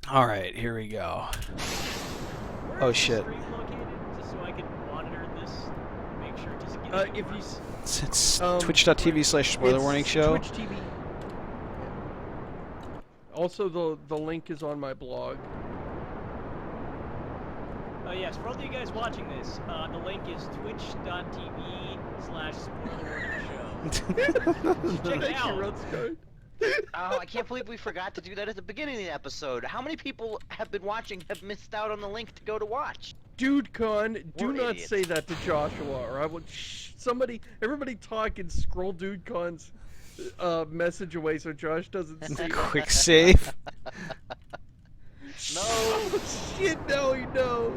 All right, here we go. Oh shit. Where is the stream located, just so I can monitor this, make sure it doesn't get any If you worse? It's twitch.tv/spoiler warning show. Twitch TV. Also, the link is on my blog. Yes, for all of you guys watching this, the link is twitch.tv/spoilerwarningshow. Check it out. Oh, I can't believe we forgot to do that at the beginning of the episode. How many people have been watching have missed out on the link to go to watch? DudeCon, do We're not idiots. say that to Joshua, or I will. Everybody talk and scroll DudeCon's message away so Josh doesn't see it. Quick save. No. Oh, shit, no, he knows.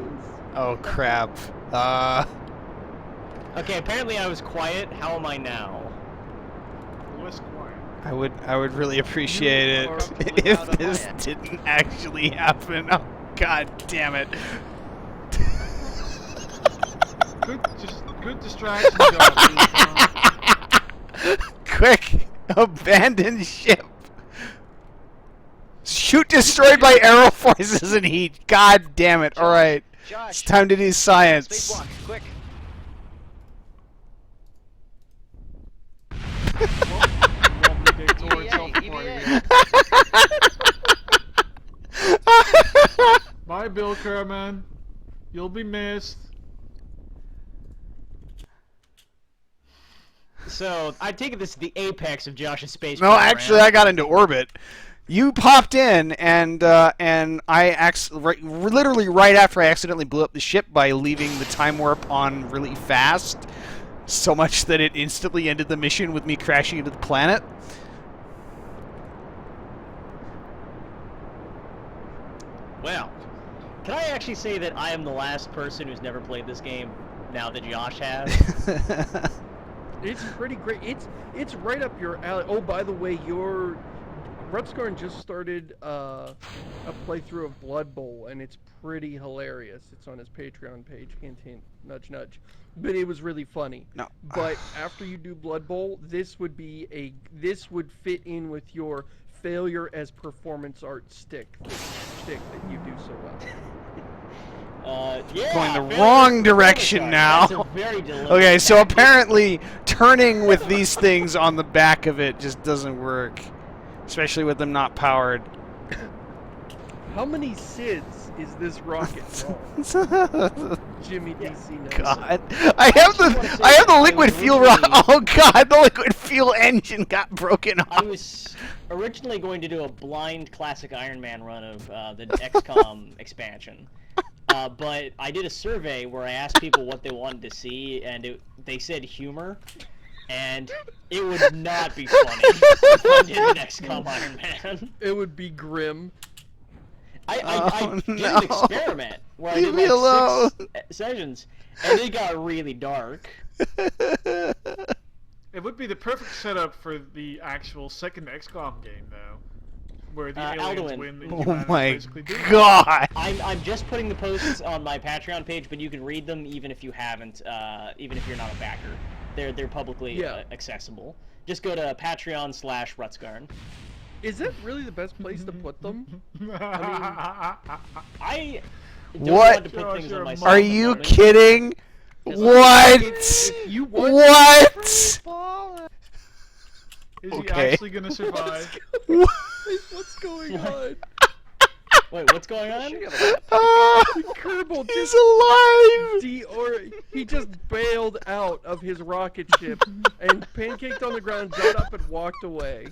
Oh crap. Okay, apparently I was quiet. How am I now? Less quiet. I would really appreciate You it are completely if out of this line. didn't actually happen. Oh god damn it. Good distraction job. Quick, abandon ship. Shoot destroyed by arrow forces and heat. God damn it. All right. It's Josh, time to do science. spacewalk, quick. EVA. Bye, Bill Kerman. You'll be missed. So, I take it this is the apex of Josh's space No, program. actually, I got into orbit. You popped in, and I literally right after I accidentally blew up the ship by leaving the time warp on really fast, so much that it instantly ended the mission with me crashing into the planet. Well, can I actually say that I am the last person who's never played this game now that Josh has? It's pretty great. It's right up your alley. Oh, by the way, your Rutskarn just started a playthrough of Blood Bowl, and it's pretty hilarious. It's on his Patreon page. Hint, hint, nudge, nudge. But it was really funny. No. But after you do Blood Bowl, this would fit in with your failure as performance art shtick that you do so well. Yeah, Going the failure wrong is direction performance now. art. That's a very deliberate Okay, so tactic. apparently turning with these things on the back of it just doesn't work, especially with them not powered. How many SIDS is this rocket wrong? Jimmy DC knows. God, I have the liquid fuel rock. Oh God, the liquid fuel engine got broken I off. was originally going to do a blind classic Iron Man run of the XCOM expansion. But I did a survey where I asked people what they wanted to see, and they said humor, and it would not be funny if I did an XCOM Iron Man. It would be grim. I did no. an experiment where I Leave did me like alone. 6 sessions, and it got really dark. It would be the perfect setup for the actual second XCOM game, though, where the aliens Alduin. win. The Oh humans my basically do. God. I'm just putting the posts on my Patreon page, but you can read them even if you haven't, even if you're not a backer. They're publicly accessible. Just go to Patreon/Rutskarn. Is that really the best place to put them? I don't What? want to put things on my site Are at the you moment. kidding? What? You want What? Is he Okay. actually gonna survive? What's going on? Wait, what's going on? Kerbal He's just alive. he just bailed out of his rocket ship and pancaked on the ground, got up and walked away.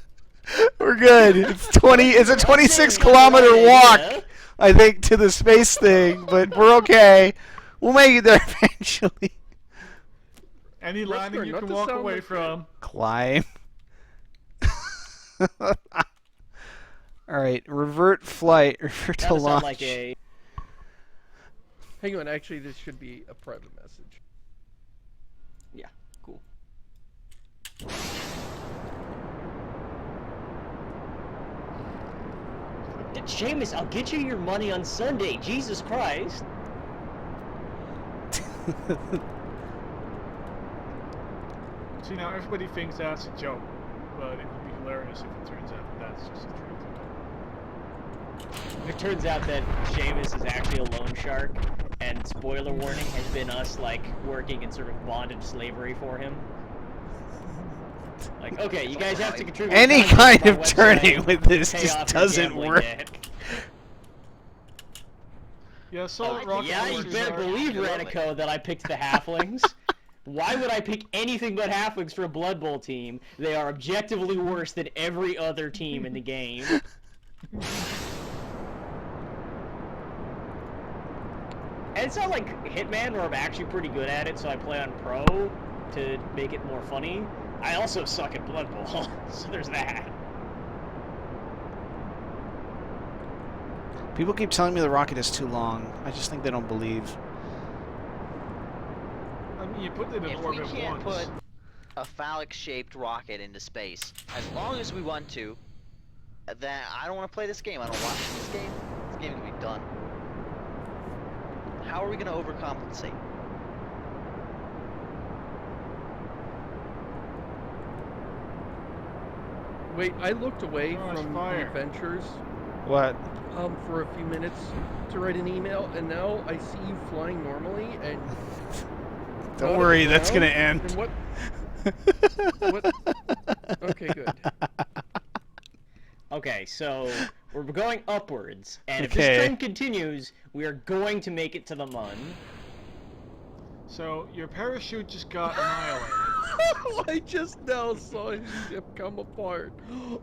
We're good. It's a 26-kilometer walk, I think, to the space thing, but we're okay. We'll make it there eventually. Any landing you not can to walk sound away like from. Climb. Alright, revert flight, revert to That sound launch. like a. Hang on, actually, this should be a private message. Yeah, cool. Seamus, I'll get you your money on Sunday. Jesus Christ. See, now everybody thinks that's a joke, but it would be hilarious if it turns out that that's just the truth. it turns out that Seamus is actually a loan shark, and spoiler warning has been us like working in sort of bondage slavery for him. Like, okay, you guys have to contribute. Any content kind to my of turning website, with this pay just off your doesn't gambling work. debt. Yeah, Assault Rocket Yeah, you Launchers better are- believe, I love it. Radico, that I picked the halflings. Why would I pick anything but halflings for a Blood Bowl team? They are objectively worse than every other team in the game. And it's not like Hitman, where I'm actually pretty good at it, so I play on Pro to make it more funny. I also suck at Blood Bowl, so there's that. People keep telling me the rocket is too long. I just think they don't believe. I mean, you put it in If we orbit can't once. put a phallic-shaped rocket into space, as long as we want to, then I don't want to play this game. I don't watch this game. This game can be done. How are we going to overcompensate? Wait, I looked away Oh, it's from the fire. adventures What? for a few minutes to write an email, and now I see you flying normally, and Don't not worry, at the that's gonna ground, end. and what? Okay, good. Okay, so we're going upwards, and if Okay. this trend continues, we are going to make it to the Mun. So your parachute just got annihilated. I just now saw his ship come apart.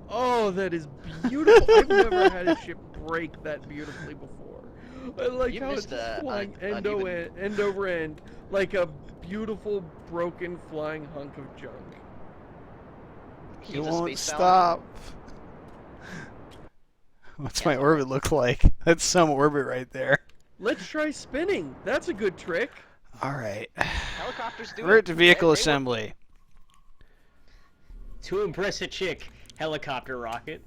Oh, that is beautiful. I've never had a ship break that beautifully before. I like You how it's missed just flying an end over end, like a beautiful, broken, flying hunk of junk. It He's a won't space stop. What's my orbit look like? That's some orbit right there. Let's try spinning. That's a good trick. All right. Helicopters do Revert it. to vehicle They work. assembly. To impress a chick, helicopter rocket.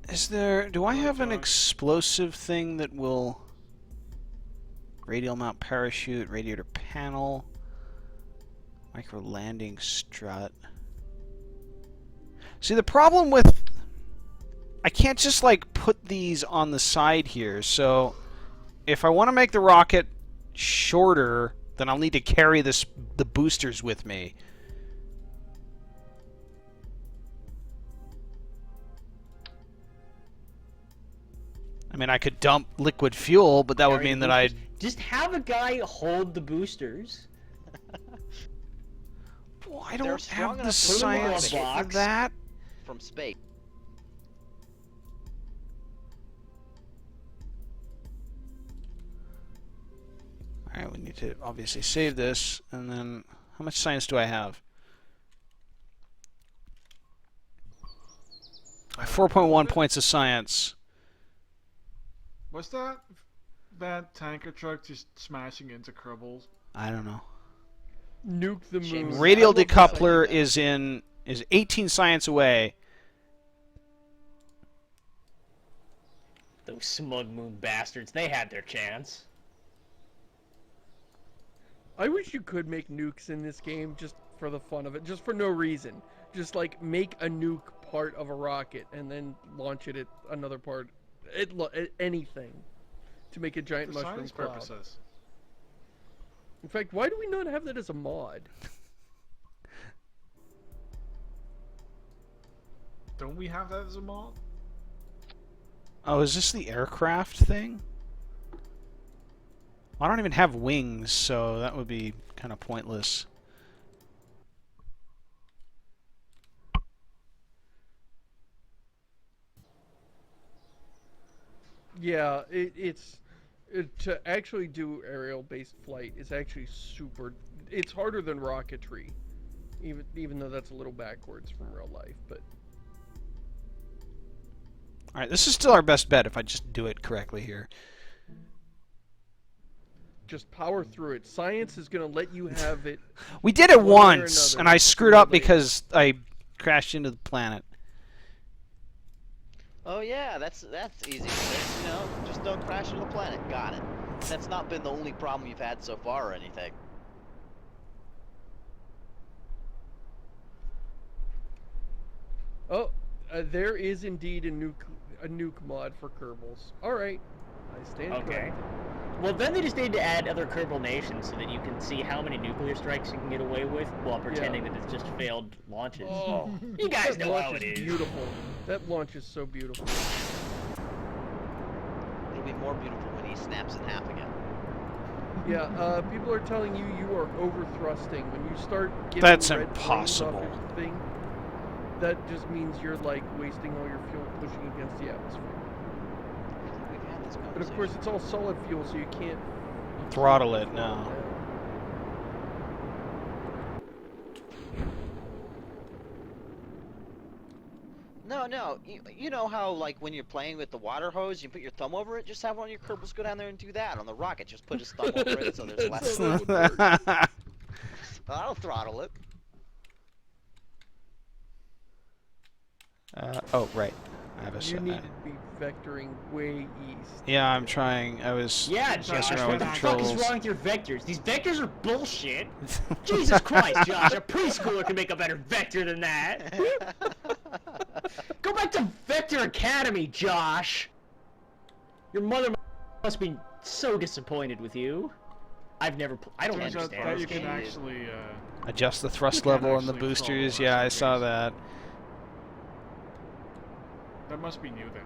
Is there... Do I have an dog. explosive thing that will... Radial mount parachute, radiator panel, micro landing strut. See, the problem with... I can't just, like, put these on the side here, so... If I want to make the rocket shorter, then I'll need to carry the boosters with me. I mean, I could dump liquid fuel, but that would Carry the mean that I'd... boosters. Just have a guy hold the boosters. Well, I They're don't strong have the enough to put them in a science for box. that. From space. Alright, we need to obviously save this, and then... How much science do I have? I have 4.1 points of science. What's that? That tanker truck just smashing into Kerbals. I don't know. Nuke the James, moon. Radial I love this decoupler idea. is 18 science away. Those smug moon bastards, they had their chance. I wish you could make nukes in this game just for the fun of it, just for no reason. Just like make a nuke part of a rocket and then launch it at another part. Anything to make a giant For mushroom science cloud. purposes. In fact, why do we not have that as a mod? Don't we have that as a mod? Oh, is this the aircraft thing? I don't even have wings, so that would be kind of pointless. Yeah, to actually do aerial-based flight is actually super. It's harder than rocketry, even though that's a little backwards from real life. But Alright, this is still our best bet if I just do it correctly here. just power through it. Science is going to let you have it. We did it One way or once, another, and I screwed sooner or up later. because I crashed into the planet. Oh yeah, that's easy to fix, you know? Just don't crash into the planet. Got it. That's not been the only problem you've had so far or anything. Oh, there is indeed a nuke mod for Kerbals. All right, I stand Okay. corrected. Well, then they just need to add other Kerbal nations so that you can see how many nuclear strikes you can get away with while pretending that it's just failed launches. Oh, You guys that know launch how it is. beautiful. That launch is so beautiful. It'll be more beautiful when he snaps in half again. Yeah, people are telling you are over thrusting. When you start getting That's red flames off impossible. your thing, that just means you're like wasting all your fuel pushing against the atmosphere. We've had this But of course, it's all solid fuel, so you can't Throttle it throttle now. down. No. You know how, like, when you're playing with the water hose, you put your thumb over it? Just have one of your Kerbals go down there and do that. On the rocket, just put his thumb over it so there's That's less. how that would work. I'll throttle it. Oh, right. I have a You set. need to be vectoring way east. Yeah, I'm trying. I was Yeah, messing Josh, around what with the fuck is controls. wrong with your vectors? These vectors are bullshit. Jesus Christ, Josh, a preschooler can make a better vector than that. Go back to Vector Academy, Josh. Your mother must be so disappointed with you. I don't Turns out understand that this you can game. actually, Adjust the thrust You can level in the actually boosters. throttle Yeah, I rest saw of the that. that must be new then.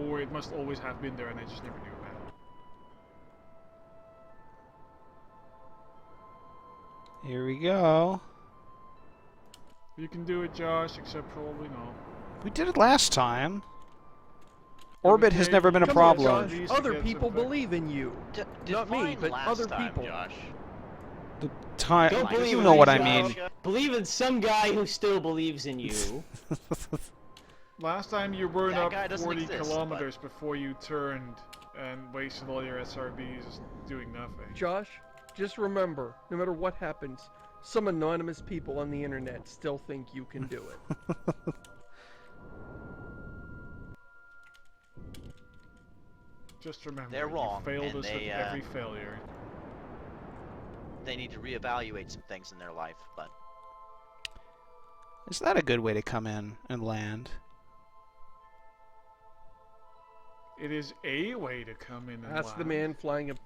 Or it must always have been there and I just never knew about it. Here we go. You can do it, Josh, except probably no. We did it last time. Orbit has never been a Come problem. on, Josh. Used to Other get people some believe in you. Not me, Define but last other time, people. Josh. Time. Don't believe You in know what I yourself. mean. Believe in some guy who still believes in you. Last time you weren't That guy up doesn't 40 exist, kilometers before you turned and wasted all your SRBs doing nothing. Josh, just remember, no matter what happens, some anonymous people on the internet still think you can do it. Just remember, They're wrong, you failed and us they, at every failure. They need to reevaluate some things in their life, but Is that a good way to come in and land? It is a way to come in and That's the land. man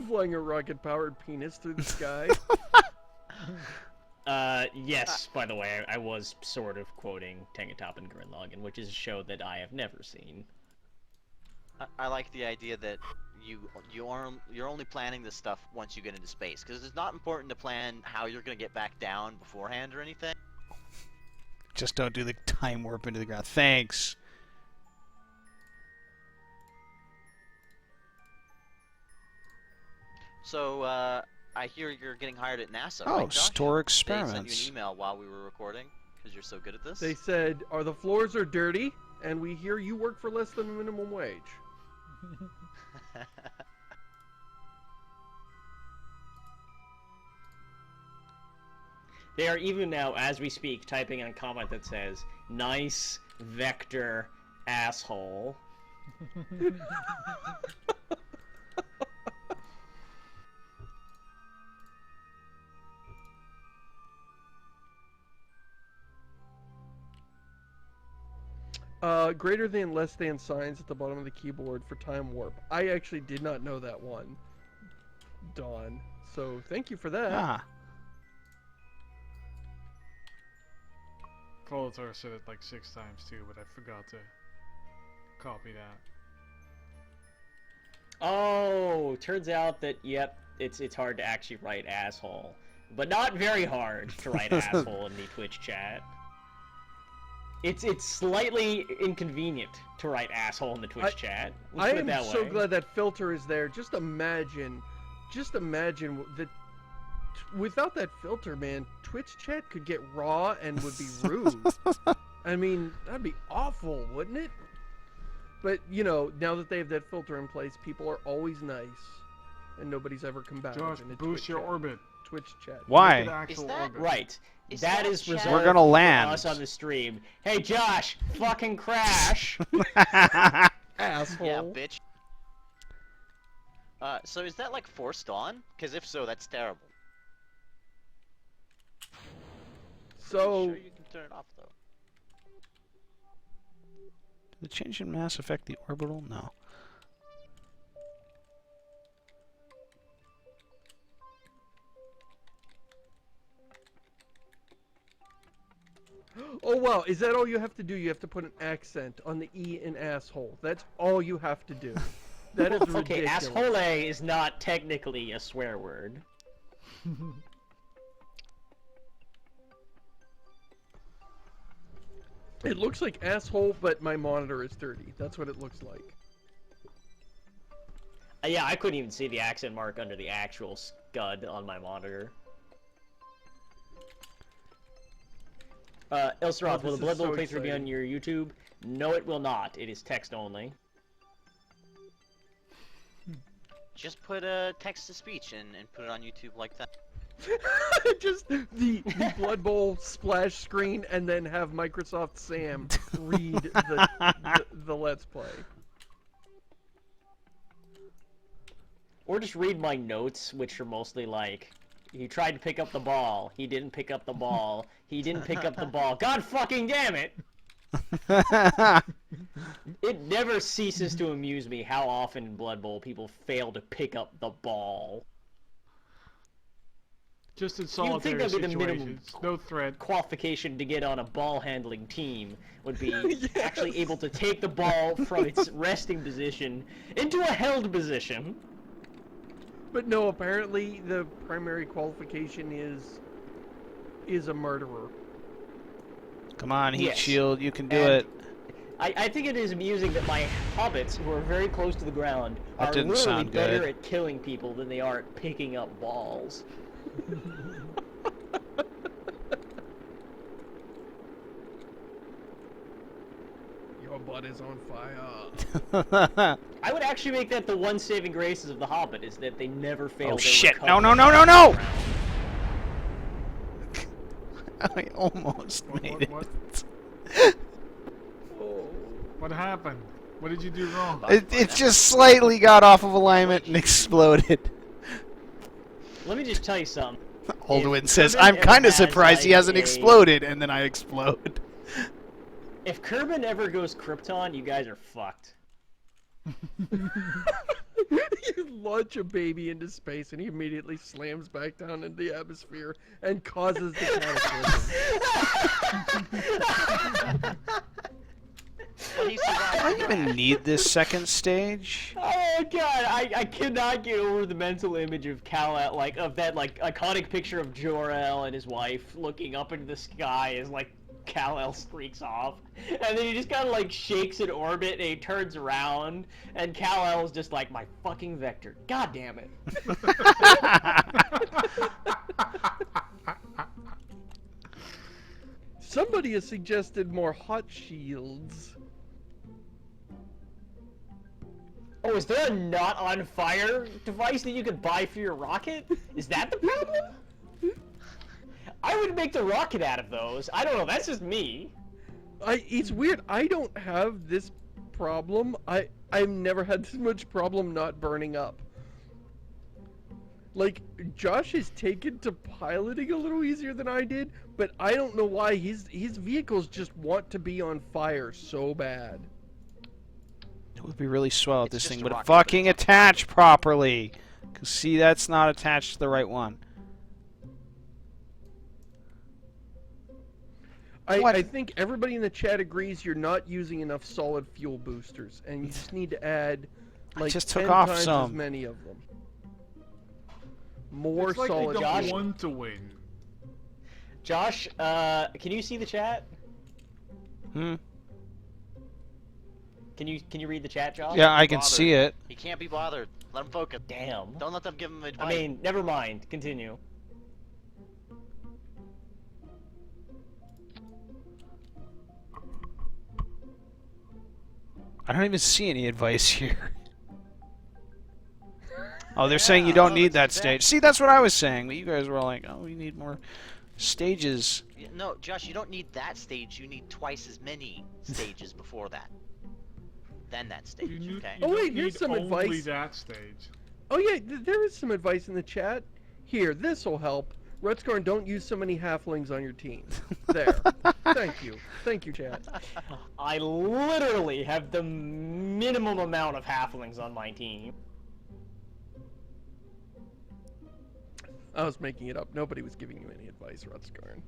flying a rocket-powered penis through the sky. Yes, by the way, I was sort of quoting Tengatop and Gurren which is a show that I have never seen. I like the idea that you're only planning this stuff once you get into space, because it's not important to plan how you're gonna get back down beforehand or anything. Just don't do the time warp into the ground. Thanks. So I hear you're getting hired at NASA. Oh, right, Josh? store They experiments. sent you an email while we were recording because you're so good at this. They said, the floors are dirty, and we hear you work for less than minimum wage. They are even now, as we speak, typing in a comment that says, "Nice vector asshole." Greater than, less than signs at the bottom of the keyboard for time warp. I actually did not know that one, Dawn. So thank you for that. Ah. Prolatar said it like 6 times too, but I forgot to copy that. Oh, turns out that, yep, it's hard to actually write asshole. But not very hard to write asshole in the Twitch chat. It's slightly inconvenient to write asshole in the Twitch chat. Let's I put it am that so way. glad that filter is there. Just imagine that without that filter, man, Twitch chat could get raw and would be rude. I mean, that'd be awful, wouldn't it? But, you know, now that they have that filter in place, people are always nice. And nobody's ever combative Josh, in a boost Twitch your chat. orbit. Twitch chat. Why? Make it actual Is that orbit. Right. Is that that is chat- reserved We're gonna for land. us on the stream. Hey, Josh, fucking crash. Asshole. Yeah, bitch. So is that like forced on? Because if so, that's terrible. So, Pretty sure you can turn it off though. the change in mass affect the orbital? No. Oh wow, is that all you have to do? You have to put an accent on the E in asshole. That's all you have to do. That is ridiculous. Okay, asshole is not technically a swear word. It looks like asshole, but my monitor is dirty. That's what it looks like. Yeah, I couldn't even see the accent mark under the actual scud on my monitor. Ilsroth, will the Blood Bowl playthrough be on your YouTube? No, it will not. It is text only. Just put a text-to-speech and put it on YouTube like that. Just the Blood Bowl splash screen, and then have Microsoft Sam read the Let's Play. Or just read my notes, which are mostly like, he tried to pick up the ball, he didn't pick up the ball, he didn't pick up the ball, god fucking damn it! It never ceases to amuse me how often in Blood Bowl people fail to pick up the ball. Just in You'd think solitary that'd be the minimum situations. No threat. qualification to get on a ball handling team would be actually able to take the ball from its resting position into a held position. But no, apparently the primary qualification is a murderer. Come on, Heat Yes. Shield, you can do And it. I think it is amusing that my hobbits, who are very close to the ground, That are didn't literally sound better good. at killing people than they are at picking up balls. Your butt is on fire. I would actually make that the one saving graces of the Hobbit is that they never fail Oh to shit! recover No, no, from no, no, the no! ground. I almost made it. What happened? What did you do wrong? It just slightly got off of alignment and exploded. Let me just tell you something. Alduin If says, Kerbal I'm ever kind of has, surprised he like, hasn't exploded, and then I explode. If Kerbal ever goes Krypton, you guys are fucked. You launch a baby into space and he immediately slams back down into the atmosphere and causes the cataclysm. Well, he Do I survived. even need this second stage? Oh god, I cannot get over the mental image of Kal-El, like, of that, like, iconic picture of Jor-El and his wife looking up into the sky as, like, Kal-El streaks off. And then he just kind of, like, shakes in orbit and he turns around and Kal-El is just like, my fucking vector. God damn it. Somebody has suggested more hot shields. Oh, is there a not on fire device that you could buy for your rocket? Is that the problem? I would make the rocket out of those. I don't know, that's just me. It's weird. I don't have this problem. I've never had this much problem not burning up. Like, Josh has taken to piloting a little easier than I did, but I don't know why his vehicles just want to be on fire so bad. It would be really swell if It's this just thing a would rocket, fucking but it's attach properly. 'Cause see, that's not attached to the right one. What? I think everybody in the chat agrees you're not using enough solid fuel boosters, and you just need to add like just took 10 off times some. as many of them. More It's like solid they don't fuel. want to win. Josh, can you see the chat? Hmm? Can you read the chat, Josh? Yeah, I can Bothered. see it. He can't be bothered. Let him focus. Damn. Don't let them give him advice. I mean, never mind. Continue. I don't even see any advice here. Oh, they're saying you don't need that that's stage. See, that's what I was saying, but you guys were like, oh, we need more stages. No, Josh, you don't need that stage. You need twice as many stages before that. Then that stage, You need, okay? you Oh, wait, don't here's need some only advice. that stage. Oh yeah, there is some advice in the chat. Here, this will help. Rutscorn, don't use so many halflings on your team. There. Thank you. Thank you, chat. I literally have the minimum amount of halflings on my team. I was making it up. Nobody was giving you any advice, Rutscorn.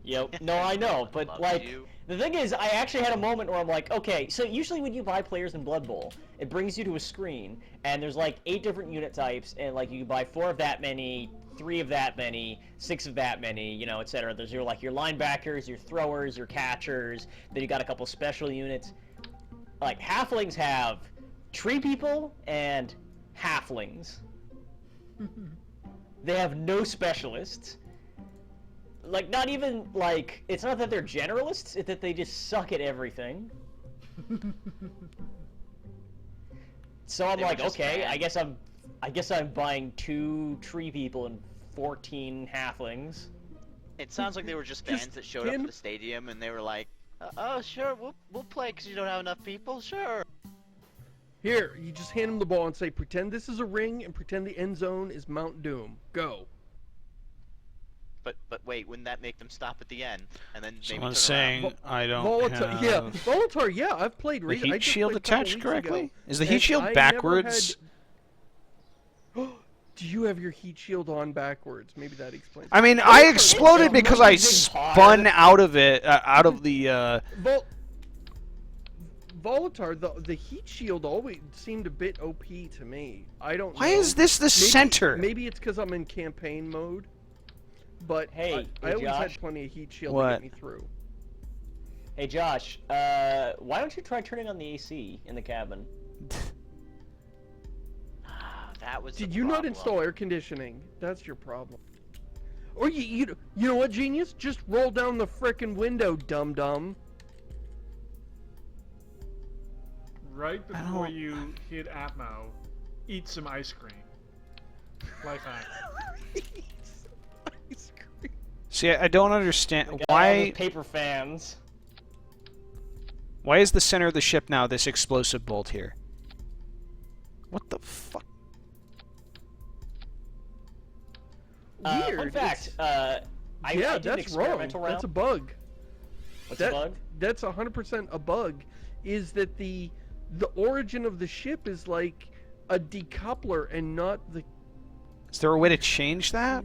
Yep. No, I know, but Love like, you. the thing is, I actually had a moment where I'm like, okay, so usually when you buy players in Blood Bowl, it brings you to a screen, and there's like 8 different unit types, and like you buy 4 of that many, 3 of that many, 6 of that many, you know, etc. There's your like your linebackers, your throwers, your catchers. Then you got a couple special units. Like halflings have tree people and halflings. They have no specialists. Like, not even, like, it's not that they're generalists, it's that they just suck at everything. So I'm They were like, just okay, banned. I guess I'm buying 2 tree people and 14 halflings. It sounds like they were just Just fans that showed up hand- at the stadium and they were like, "Oh, sure, we'll play because you don't have enough people. Sure." Here, you just hand him the ball and say, pretend this is a ring and pretend the end zone is Mount Doom. Go. But wait, wouldn't that make them stop at the end and then maybe Someone's turn around? saying I don't Volatile, have yeah, Volatile, yeah, I've played. the I heat just shield played a couple attached weeks correctly. ago, Is the and heat shield I never backwards? had- Do you have your heat shield on backwards? Maybe that explains. I mean, Volatile- I exploded It's because I amazing hard. spun out of it, out of the. Volatile, the heat shield always seemed a bit OP to me. I don't know. Why is this the center? Maybe it's because I'm in campaign mode. But Hey, I always had Josh. plenty of heat shield to What? get me through. Hey Josh, why don't you try turning on the AC in the cabin? That was. Did the you not problem. install air conditioning? That's your problem. Or you know what, genius? Just roll down the frickin' window, dum dum. Right I before don't- you hit Atmo, eat some ice cream. Life hack. See, I don't understand Got all those why. paper fans. Why is the center of the ship now this explosive bolt here? What the fuck? Weird. Fun fact, it's- I yeah, did an that's wrong. experimental round. That's a bug. What's that, a bug? That's 100% a bug. Is that the origin of the ship is like a decoupler and not the. Is there a way to change that?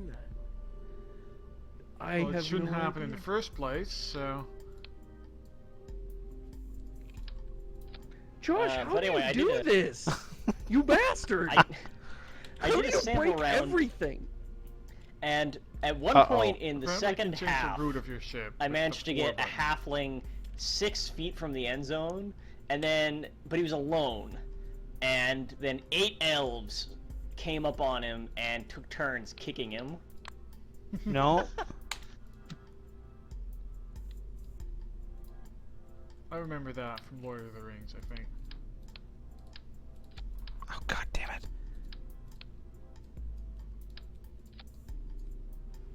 I Well, it have shouldn't no happen in idea. the first place, so. Josh, But how anyway, I do you did do this? You bastard! I How did do a you sample break round, everything? and at one Uh-oh. point in the Apparently you second can change half, the route of your ship. I with managed the to get a 4 button. halfling 6 feet from the end zone, and then, but he was alone, and then 8 elves came up on him and took turns kicking him. No. I remember that from Lord of the Rings, I think. Oh god damn it!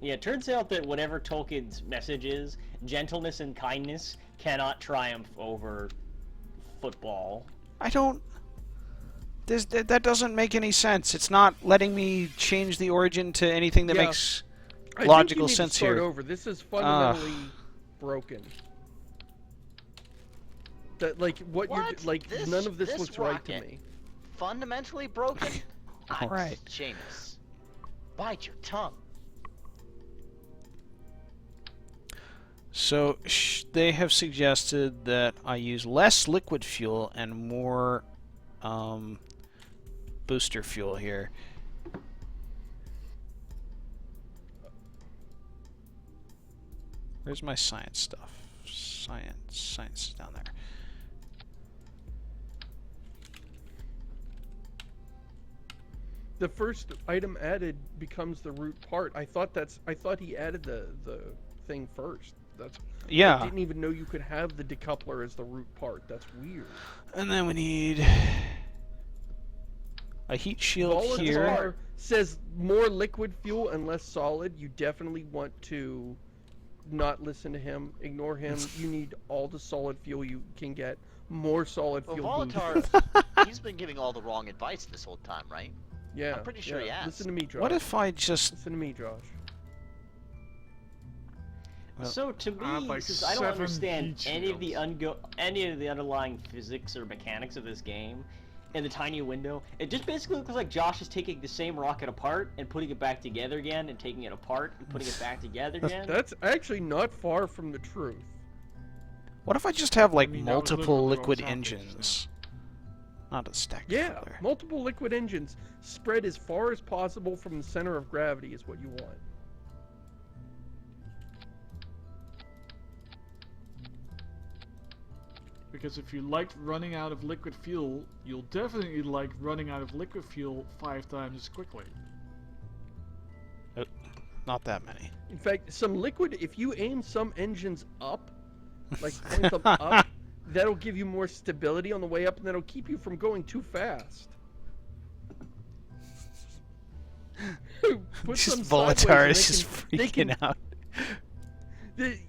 Yeah, it turns out that whatever Tolkien's message is, gentleness and kindness cannot triumph over football. I don't. That doesn't make any sense. It's not letting me change the origin to anything that Yeah. makes I logical think you need sense to start here. over. This is fundamentally broken. That like what, you're What? like. This- None of this this looks right to rocket. me. Fundamentally broken. All right. Seamus, bite your tongue. So they have suggested that I use less liquid fuel and more booster fuel here. Where's my science stuff? Science is down there. The first item added becomes the root part. I thought he added the thing first. I Yeah, didn't even know you could have the decoupler as the root part. That's weird. and then we need a heat shield here. Volatile says more liquid fuel and less solid. You definitely want to not listen to him. Ignore him. You need all the solid fuel you can get. More solid Well, fuel. boost. Volatar, he's been giving all the wrong advice this whole time, right? Yeah. I'm pretty sure yeah. he has. Listen to me, Josh. What if I just Listen to me, Josh. So to I have, me, like, since I don't 7 understand heat any of the shields. underlying physics or mechanics of this game, in the tiny window, it just basically looks like Josh is taking the same rocket apart and putting it back together again, and taking it apart and putting it back together again. That's actually not far from the truth. What if I just have like I mean, that was multiple literally what liquid was happening just engines? Not a stack Yeah, together. multiple liquid engines spread as far as possible from the center of gravity is what you want. Because if you liked running out of liquid fuel, you'll definitely like running out of liquid fuel 5 times as quickly. Not that many. In fact, some liquid, if you aim some engines up, like point them up, that'll give you more stability on the way up, and that'll keep you from going too fast. Put some Just sideways Volatar and is just freaking out.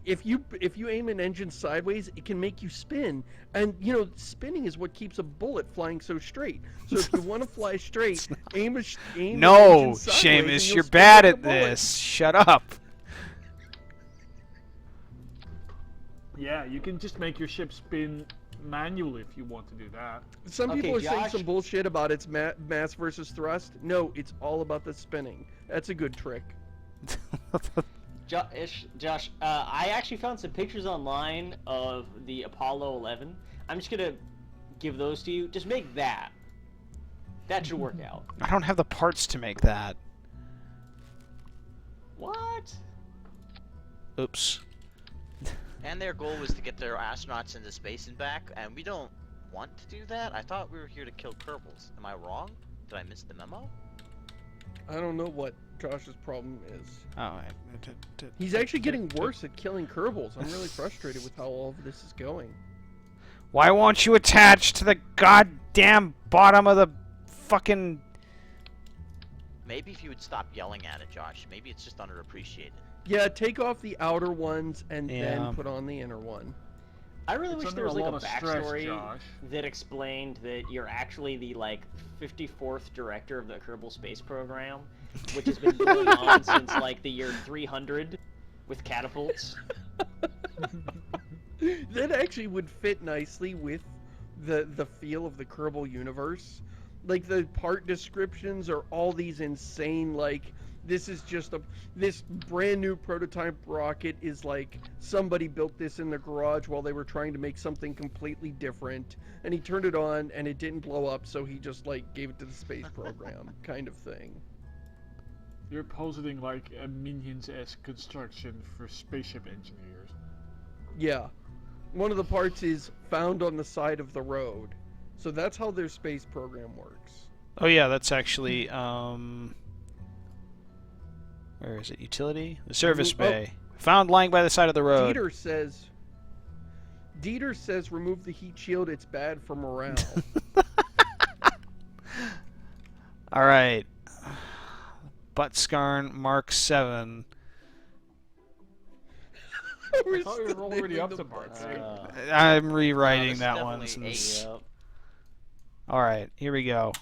If you aim an engine sideways, it can make you spin, and you know spinning is what keeps a bullet flying so straight. So if you want to fly straight, aim an No, engine sideways and Seamus, you'll you're spin bad like a at bullet. this. Shut up. Yeah, you can just make your ship spin manually if you want to do that. Some Okay, people are saying Josh- some bullshit about its mass versus thrust. No, it's all about the spinning. That's a good trick. Josh, I actually found some pictures online of the Apollo 11. I'm just gonna give those to you. Just make that. That should work out. I don't have the parts to make that. What? Oops. And their goal was to get their astronauts into space and back, and we don't want to do that. I thought we were here to kill Kerbals. Am I wrong? Did I miss the memo? I don't know what Josh's problem is. Oh, He's actually getting worse at killing Kerbals. I'm really frustrated with how all of this is going. why won't you attach to the goddamn bottom of the fucking... Maybe if you would stop yelling at it, Josh. Maybe it's just underappreciated. Yeah, take off the outer ones and Yeah. then put on the inner one. I really It's wish there under was a like a lot of stress, backstory Josh. that explained that you're actually the like 54th director of the Kerbal Space Program, which has been going on since like the year 300 with catapults. That actually would fit nicely with the feel of the Kerbal universe. Like the part descriptions are all these insane, like this is just this brand new prototype rocket is like somebody built this in the garage while they were trying to make something completely different, and he turned it on and it didn't blow up, so he just like gave it to the space program kind of thing. You're positing like a Minions-esque construction for spaceship engineers. Yeah. One of the parts is found on the side of the road. So that's how their space program works. Oh yeah, that's actually, where is it? Utility? The service Oh. bay. Found lying by the side of the road. Dieter says remove the heat shield, it's bad for morale. Alright. Buttscarn Mark 7. We're I thought we were still already naming up the to Mark butts. 8. I'm rewriting this is that one definitely since... Yep. Alright, here we go.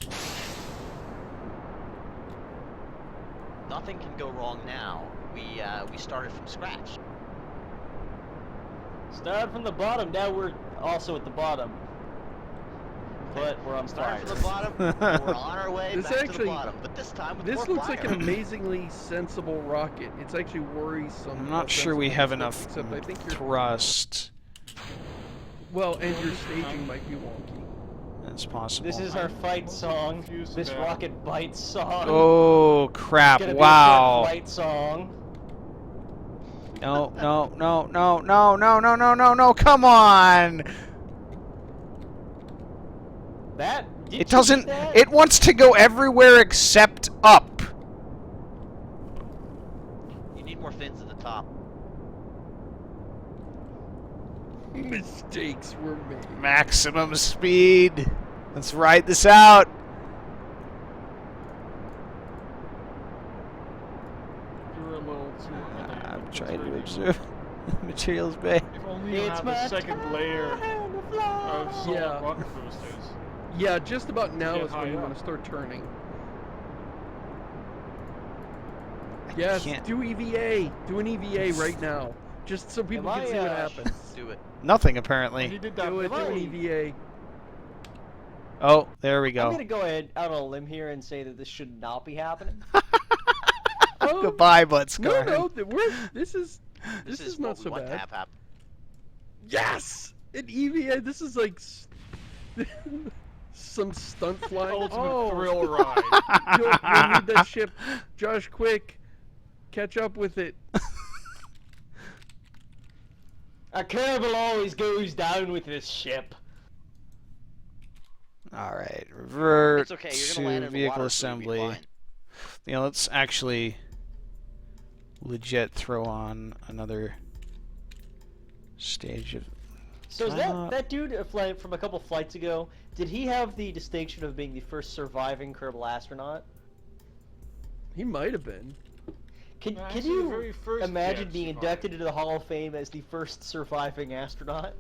Nothing can go wrong now. We started from scratch. Start from the bottom. Now we're also at the bottom, but we're on Starting fire. from the bottom, we're on our way This back to actually- the bottom. But this time with This more looks like fire. an amazingly sensible rocket. It's actually worrisome. I'm how not sure we sensible have this looks, enough except I think thrust. well, and your staging might be wonky. That's possible. This is our fight also song. confused This about- rocket bite song. Oh crap! Gonna be a Wow! good fight song. No! No! No! No! No! No! No! No! No! No! Come on! That did It you doesn't. get that? It wants to go everywhere except up. You need more fins at the top. Mistakes were made. Maximum speed. Let's ride this out. You were a little too early. I'm trying to observe the materials bay. If only you It's have my a second layer time to fly. of solid Yeah. rocket boosters. Yeah, just about now Get is when high you up. want to start turning. I Yes, can't. do EVA. Do an EVA right now. just so people Am can I, see what happens. Do it. Nothing, When you apparently. did that, Do it, do an Am I- EVA. Oh, there we I'm go. gonna go ahead out on a limb here and say that this should not be happening. Oh, Goodbye, Bud no, Scar. no, this is not what we so want to bad. have happen. Yes! An EVA, this is like some stunt flying. ultimate thrill ride. You'll need that ship. Josh, quick. Catch up with it. A Kerbal always goes down with this ship. All right, revert It's okay. You're to gonna land in the vehicle water, so you'll be assembly. fine. Yeah, let's actually legit throw on another stage of. So is that dude from a couple flights ago? Did he have the distinction of being the first surviving Kerbal astronaut? He might have been. Can Actually, the you very first imagine jet being survived. inducted into the Hall of Fame as the first surviving astronaut?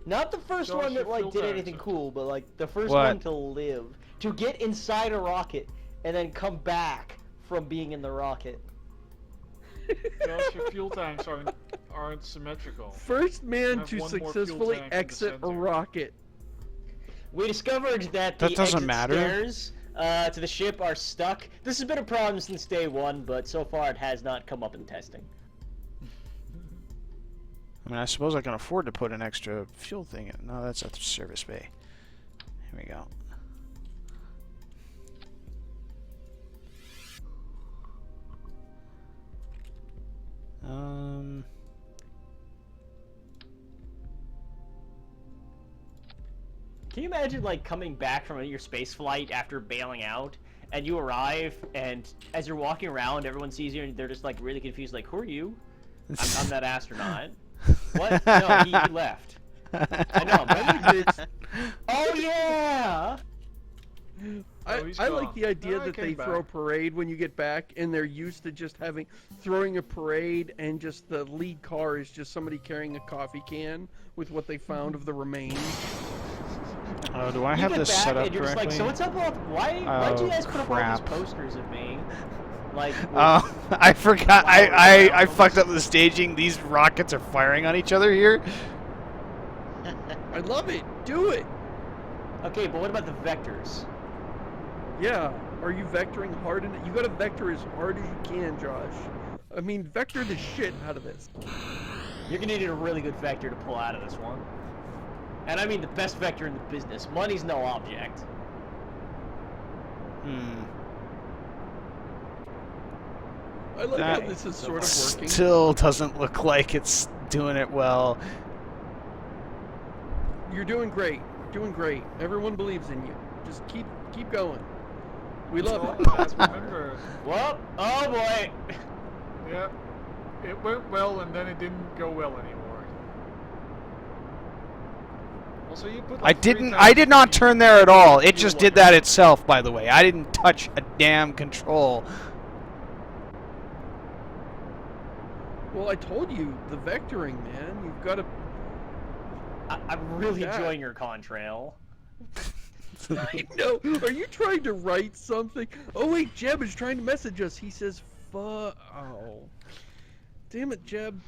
Not the first Josh, one that your fuel did tanks anything are- cool, but like the first What? one to live, to get inside a rocket and then come back from being in the rocket. Josh, your fuel tanks aren't symmetrical. First man Have to one more fuel successfully tank in the exit a center. rocket. We discovered that the That doesn't exit matter. stairs to the ship are stuck. This has been a problem since day one, but so far it has not come up in testing. I mean, I suppose I can afford to put an extra fuel thing in. No, that's at the service bay. Here we go. Can you imagine coming back from your space flight after bailing out, and you arrive, and as you're walking around, everyone sees you, and they're just really confused, who are you? I'm that astronaut. What? No, he left. I know, but it's... Oh yeah! Oh, he's I gone. like the idea No, I that came they throw a back. parade when you get back, and they're used to just throwing a parade, and just the lead car is just somebody carrying a coffee can with what they found of the remains. Oh, do I You have get this back set up and you're correctly? just so what's up with why'd you Oh, guys put up all crap. these posters of me? With Oh, I forgot. flowers I around them? fucked up the staging. These rockets are firing on each other here. I love it. Do it. Okay, but what about the vectors? Yeah. Are you vectoring hard enough? You gotta vector as hard as you can, Josh. I mean, vector the shit out of this. You're gonna need a really good vector to pull out of this one. And I mean the best vector in the business. Money's no object. I like That how this is sort of working. Still doesn't look like it's doing it well. You're doing great. Doing great. Everyone believes in you. Just keep going. We love it. That's remember. Well, oh boy. Yeah, it went well and then it didn't go well anymore. Also, you put like I did not turn there at all. It just did that itself, by the way. I didn't touch a damn control. Well, I told you, the vectoring, man. You've got to... I'm really Yeah. enjoying your contrail. I know. Are you trying to write something? Oh, wait, Jeb is trying to message us. He says, Oh. Damn it, Jeb.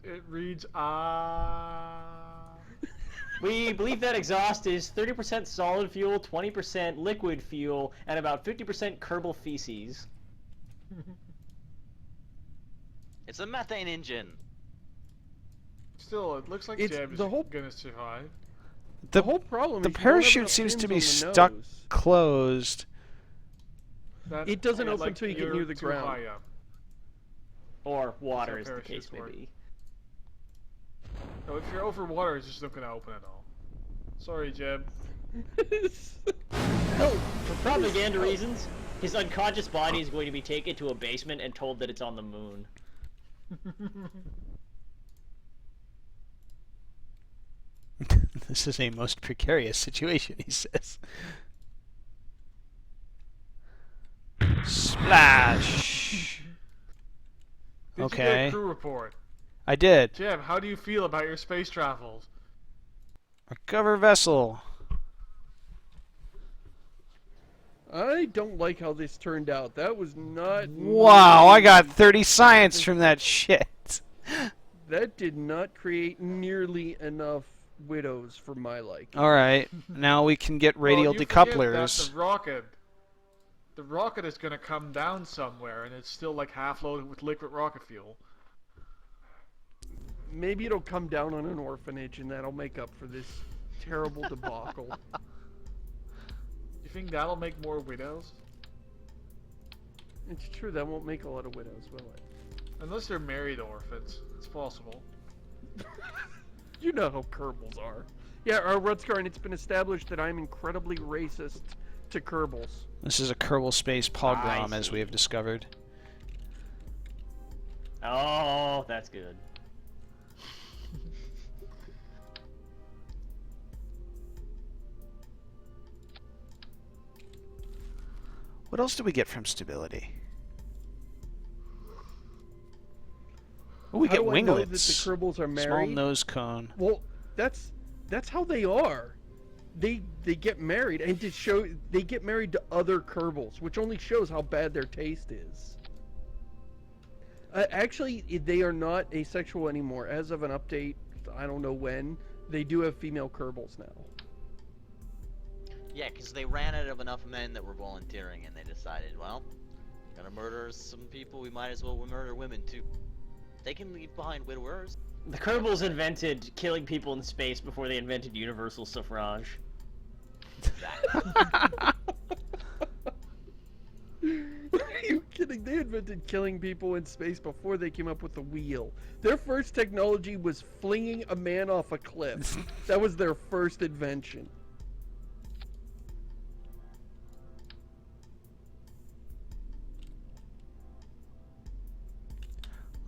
It reads We believe that exhaust is 30% solid fuel, 20% liquid fuel, and about 50% Kerbal feces. It's a methane engine. Still, it looks like It's Jeb is the whole- gonna survive. The whole problem The is you don't have parachute enough seems to pins be on the stuck nose. closed. It doesn't Yeah, open until you get you're near the too ground. high up. Or water, That's as how the case may parachutes be. No, if you're over water, it's just not gonna open at all. Sorry, Jeb. For propaganda reasons, his unconscious body is going to be taken to a basement and told that it's on the moon. This is a most precarious situation, he says. Splash! Did you Okay. get a crew report? I did. Jeb, how do you feel about your space travels? Recover vessel. I don't like how this turned out. That was not. Wow, I got 30 science from that shit. That did not create nearly enough widows for my liking. Alright, now we can get radial Well, you forget that decouplers. the rocket is gonna come down somewhere, and it's still like half loaded with liquid rocket fuel. Maybe it'll come down on an orphanage, and that'll make up for this terrible debacle. You think that'll make more widows? It's true, that won't make a lot of widows, will it? Unless they're married orphans. It's possible. You know how Kerbals are. Yeah, Rutskarn, it's been established that I'm incredibly racist to Kerbals. This is a Kerbal space pogrom, I as see. we have discovered. Oh, that's good. What else do we get from stability? Oh, we How get do I know that the winglets. Kerbals are Small married? nose cone. Well, that's how they are. They get married, and they get married to other Kerbals, which only shows how bad their taste is. Actually, they are not asexual anymore. As of an update, I don't know when, they do have female Kerbals now. Yeah, because they ran out of enough men that were volunteering, and they decided, well, gonna murder some people, we might as well murder women too. They can leave behind widowers. The Kerbals invented killing people in space before they invented universal suffrage. Are you kidding? They invented killing people in space before they came up with the wheel. Their first technology was flinging a man off a cliff. That was their first invention.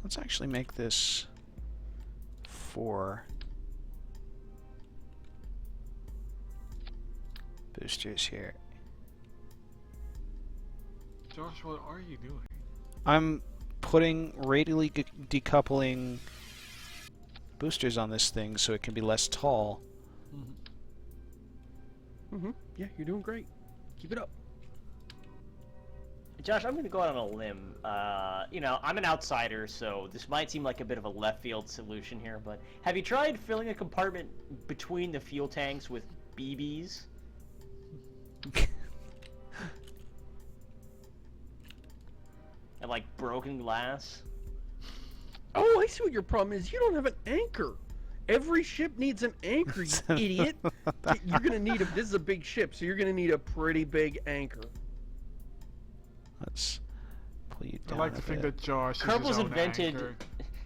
Let's actually make this 4 boosters here. Josh, what are you doing? I'm putting radially decoupling boosters on this thing so it can be less tall. Yeah, you're doing great. Keep it up. Josh, I'm going to go out on a limb. You know, I'm an outsider, so this might seem like a bit of a left field solution here, but have you tried filling a compartment between the fuel tanks with BBs? And like broken glass? Oh, I see what your problem is. You don't have an anchor. Every ship needs an anchor, you idiot. You're gonna need a. This is a big ship, so you're gonna need a pretty big anchor. Let's pull you I down like a to think bit. that Josh is Kerbals his own invented anchor.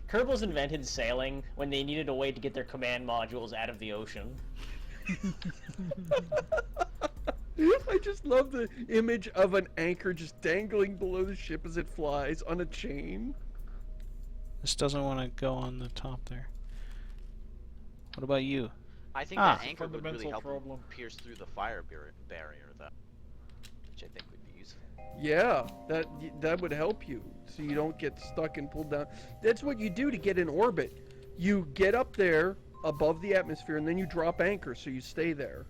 Kerbals invented sailing when they needed a way to get their command modules out of the ocean. I just love the image of an anchor just dangling below the ship as it flies on a chain. This doesn't want to go on the top there. What about you? I think Ah. that anchor would really Fundamental help problem. pierce through the fire barrier, though, which I think would be useful. Yeah, that would help you, so you don't get stuck and pulled down. That's what you do to get in orbit. You get up there above the atmosphere, and then you drop anchor, so you stay there.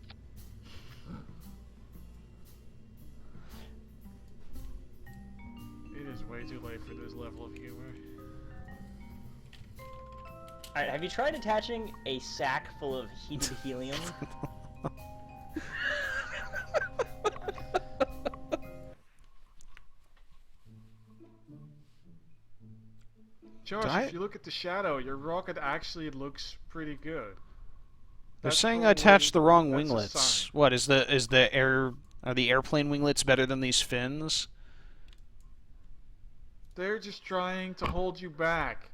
It is way too late for this level of humor. Alright, have you tried attaching a sack full of heated helium? Josh, Do I- if you look at the shadow, your rocket actually looks pretty good. They're That's saying I attached the wrong that's a winglets. sign. What is the are the airplane winglets better than these fins? They're just trying to hold you back.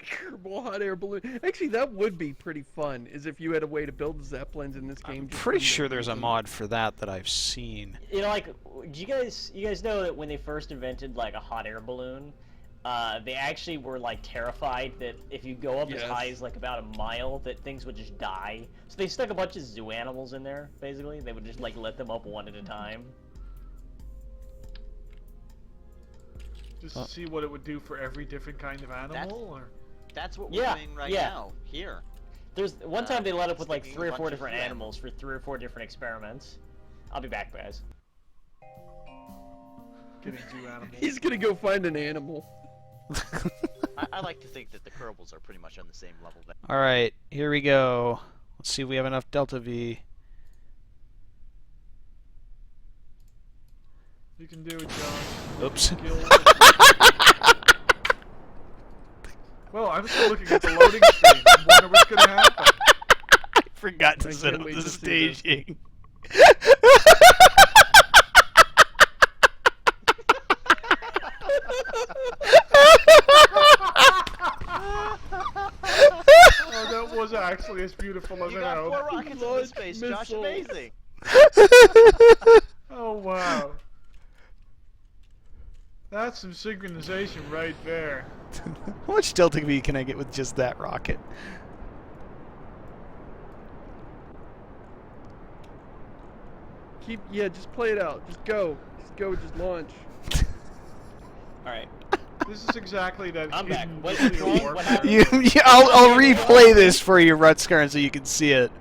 Kerbal hot air balloon. Actually, that would be pretty fun. Is if you had a way to build zeppelins in this game. I'm just pretty from sure the- there's a mod for that I've seen. You know, like, do you guys know that when they first invented like a hot air balloon, they actually were like terrified that if you go up as Yes. high as like about a mile, that things would just die. So they stuck a bunch of zoo animals in there. Basically, they would just like let them up one at a time. Just to see what it would do for every different kind of animal, or That's what Yeah, we're doing right yeah. now, here. There's one time they let up with like sticking 3 or a 4 bunch of different them. animals for 3 or 4 different experiments. I'll be back, guys. Getting two animals. He's gonna go find an animal. I like to think that the Kerbals are pretty much on the same level. All right, here we go. Let's see if we have enough Delta V. You can do it, John. Oops. Well, I'm still looking at the loading screen. I wonder what's gonna happen. I forgot to I set can't up wait the to see this. staging. Oh, that was actually as beautiful as You I got 4 hoped. rockets into Launch space, Josh. missile. Amazing. Oh wow. That's some synchronization right there. How much Delta V can I get with just that rocket? Just play it out. Just go. Just launch. Alright. This is exactly that I'm back. hidden What's nuclear wrong? warfare. What happened? I'll replay this for you, Rutskern, so you can see it.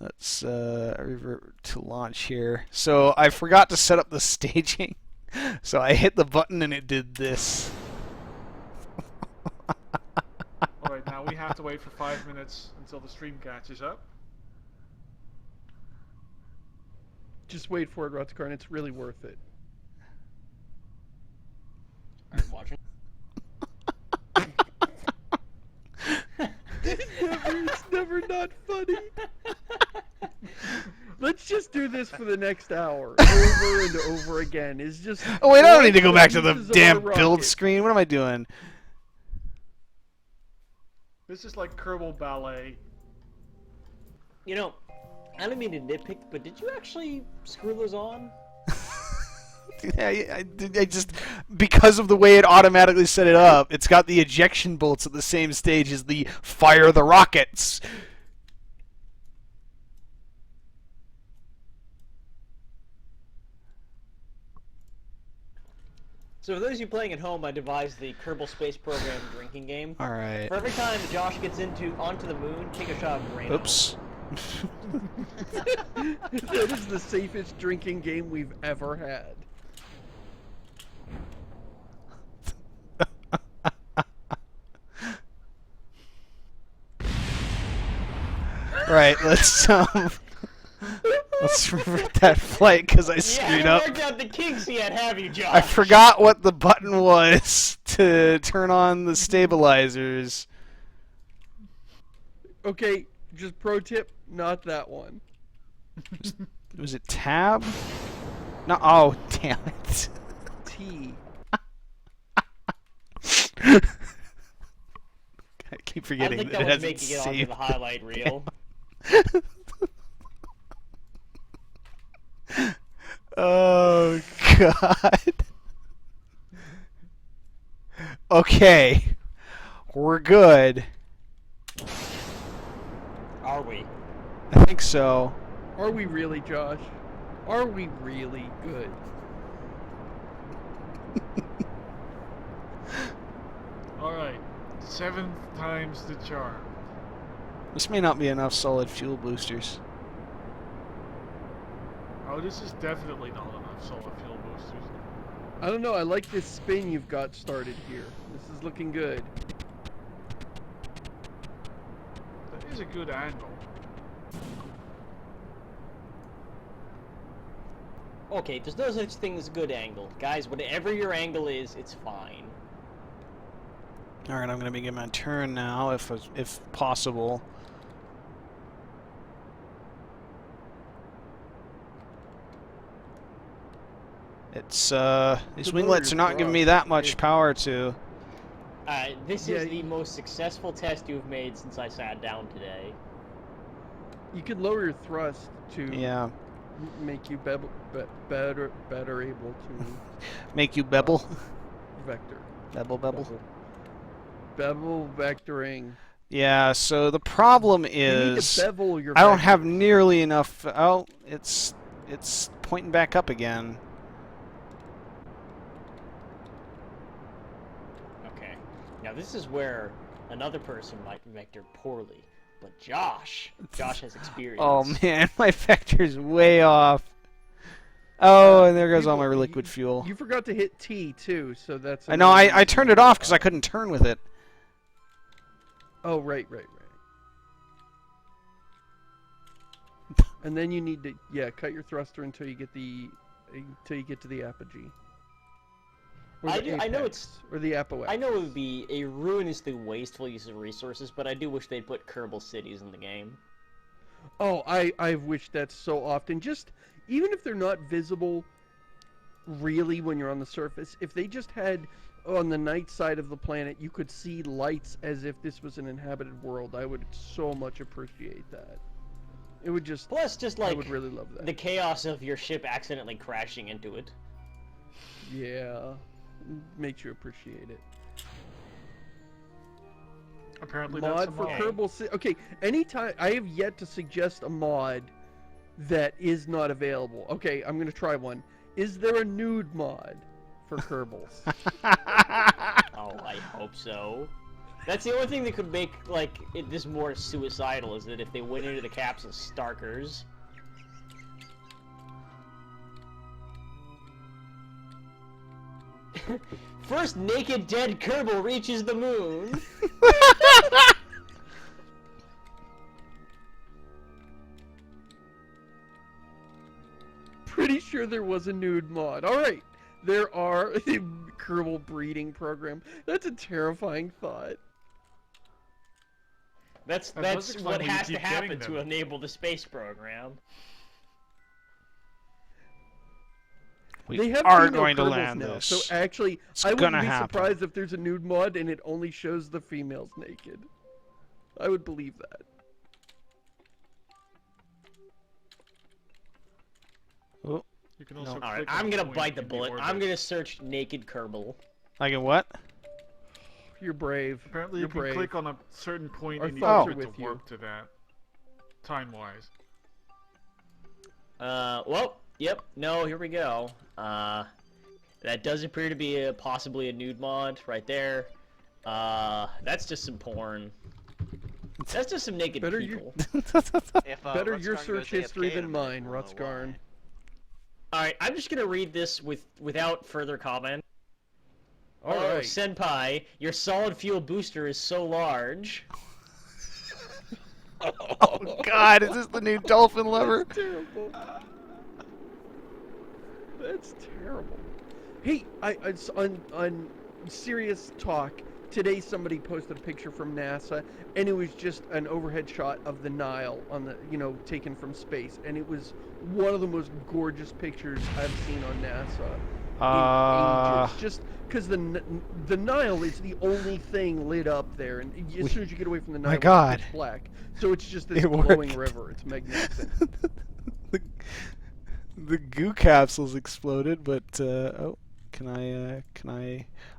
Let's revert to launch here. So I forgot to set up the staging, so I hit the button and it did this. Alright, now we have to wait for 5 minutes until the stream catches up. Just wait for it, Rutskarn. It's really worth it. Alright, watching. It's never not funny. Let's just do this for the next hour, over and over again. It's just. Oh wait, I don't need to go back to the uses of damn a build rocket. screen. What am I doing? This is like Kerbal Ballet. You know, I don't mean to nitpick, but did you actually screw those on? I just, because of the way it automatically set it up, it's got the ejection bolts at the same stage as the fire the rockets. So for those of you playing at home, I devised the Kerbal Space Program drinking game. All right. For every time Josh gets onto the moon, take a shot of Rain. Oops. That is the safest drinking game we've ever had. Right. Let's let's revert that flight because I You screwed haven't up. worked out the kinks yet, have you, Josh? I forgot what the button was to turn on the stabilizers. Okay, just pro tip, not that one. Was it tab? No. Oh, damn it. T. I keep I forgetting think that that it was hasn't making it onto saved. the highlight reel. Oh God. Okay, we're good. Are we? I think so. Are we really, Josh? Are we really good? Alright, 7 times the charm. This may not be enough solid fuel boosters. Oh, this is definitely not enough solid fuel boosters. I don't know, I like this spin you've got started here. This is looking good. That is a good angle. Okay, there's no such thing as a good angle. Guys, whatever your angle is, it's fine. All right, I'm gonna begin my turn now, if possible. It's these The winglets motor's are not giving me that much power to. This Yeah, is the most successful test you've made since I sat down today. You could lower your thrust to Yeah, make you better able to make you bebble, vector. bebble, bebble. Bevel vectoring. Yeah. So the problem You need is to bevel your I don't have vectors. nearly enough. Oh, it's pointing back up again. Okay. Now this is where Another person might vector poorly, but Josh has experience. Oh man, my vector's way off. Oh, and there goes all my people- liquid fuel. You forgot to hit T too, so that's. I know. I another turned reason. it off because I couldn't turn with it. Oh, right. And then you need to cut your thruster until you get to the apogee. Or I the know apex, or the apox. I know it would be a ruinously wasteful use of resources, but I do wish they'd put Kerbal cities in the game. Oh, I've wished that so often. Just even if they're not visible really when you're on the surface, if they just had on the night side of the planet, you could see lights as if this was an inhabited world, I would so much appreciate that. It would just Plus, just I like would really love that. the chaos of your ship accidentally crashing into it. Yeah, makes you appreciate it. Apparently Mod that's a for mod. Kerbal City. Okay, anytime I have yet to suggest a mod that is not available. Okay, I'm gonna try one. Is there a nude mod for Kerbals? Oh, I hope so. That's the only thing that could make this more suicidal, is that if they went into the caps as Starkers. First naked dead Kerbal reaches the moon. Pretty sure there was a nude mod. All right, there are a Kerbal breeding program. That's a terrifying thought. That's That does explain what why you has to keep getting happen to them. enable the space program. We They have are female going to Kerbals land now, this. so actually, It's I wouldn't gonna be happen. surprised if there's a nude mod and it only shows the females naked. I would believe that. Oh, You can also Alright, click on I'm gonna point bite the in bullet. orbit. I'm gonna search naked Kerbal. like a what? You're brave. Apparently You're you can brave. click on a certain point Our in the thoughts orbit are to with you. warp to that. Time-wise. Well, yep, no, here we go. That does appear to be possibly a nude mod right there. That's just some porn. That's just some naked Better you- people. If, Better Rutskarn your goes search history AFK than in a minute, mine, we'll know Rutskarn. why. Alright, I'm just gonna read this without further comment. All Oh, right. Senpai, your solid fuel booster is so large. Oh God, is this the new dolphin lover? That's terrible. That's terrible. Hey, on serious talk, today somebody posted a picture from NASA, and it was just an overhead shot of the Nile on the, taken from space, and it was one of the most gorgeous pictures I've seen on NASA in ages. Just because the Nile is the only thing lit up there, and as soon as you get away from the Nile, God. it's black. So it's just this It glowing worked. river. It's magnificent. the goo capsule's exploded, but can I?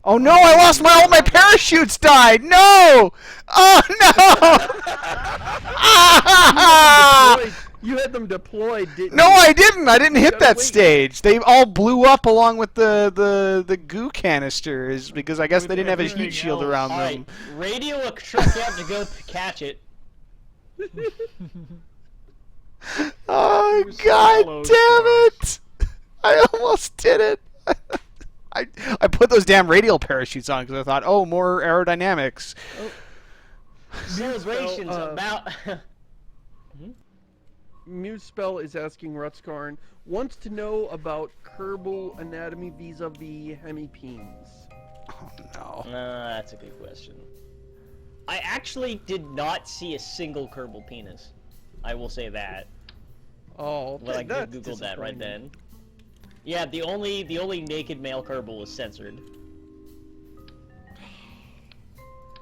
Oh no! I lost all my parachutes died. No! Oh no! Ah! You had them deployed, didn't No, you? I didn't. I didn't hit gotta that wait. stage. They all blew up along with the goo canisters because I guess With they didn't have a everything heat shield else. around Alright, them. radio a truck out to go catch it. Oh You're so God close, damn Josh. it! I almost did it. I put those damn radial parachutes on because I thought, oh, more aerodynamics. Celebrations about. Musespell is asking Rutskarn, wants to know about Kerbal anatomy vis-a-vis hemipenes. Oh no. That's a good question. I actually did not see a single Kerbal penis. I will say that. Oh, Well, I that's googled that right disappointing. then. Yeah, the only naked male Kerbal was censored.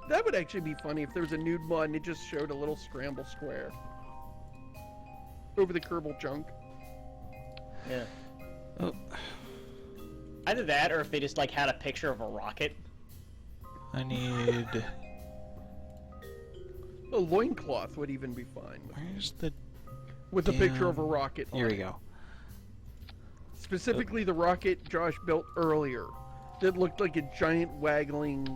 That would actually be funny if there was a nude mod and it just showed a little scramble square over the Kerbal junk. Yeah. Oh. Either that, or if they just had a picture of a rocket. I need. A loincloth would even be fine Where's the? with a picture Damn. of a rocket. Here on we it. go. Specifically, the rocket Josh built earlier that looked like a giant waggling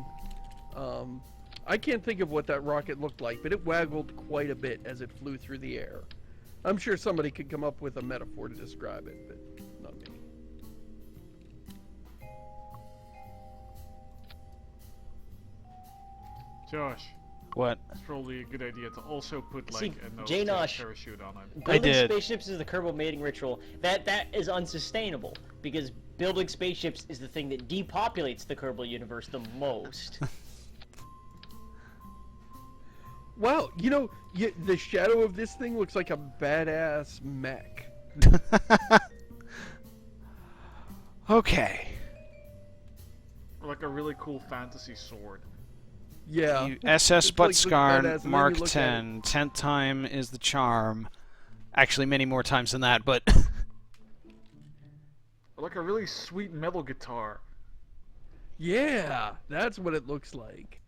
I can't think of what that rocket looked like, but it waggled quite a bit as it flew through the air. I'm sure somebody could come up with a metaphor to describe it, but not me. Josh, What? it's probably a good idea to also put See, like a Janosh, parachute on it. I building did. spaceships is the Kerbal mating ritual. That is unsustainable because building spaceships is the thing that depopulates the Kerbal universe the most. Wow, you know, the shadow of this thing looks like a badass mech. Okay. Or like a really cool fantasy sword. Yeah. You SS It's like looks badass, Buttscarn, and then you Mark look at 10. 10th time is the charm. Actually, many more times than that, but... Or like a really sweet metal guitar. Yeah, that's what it looks like.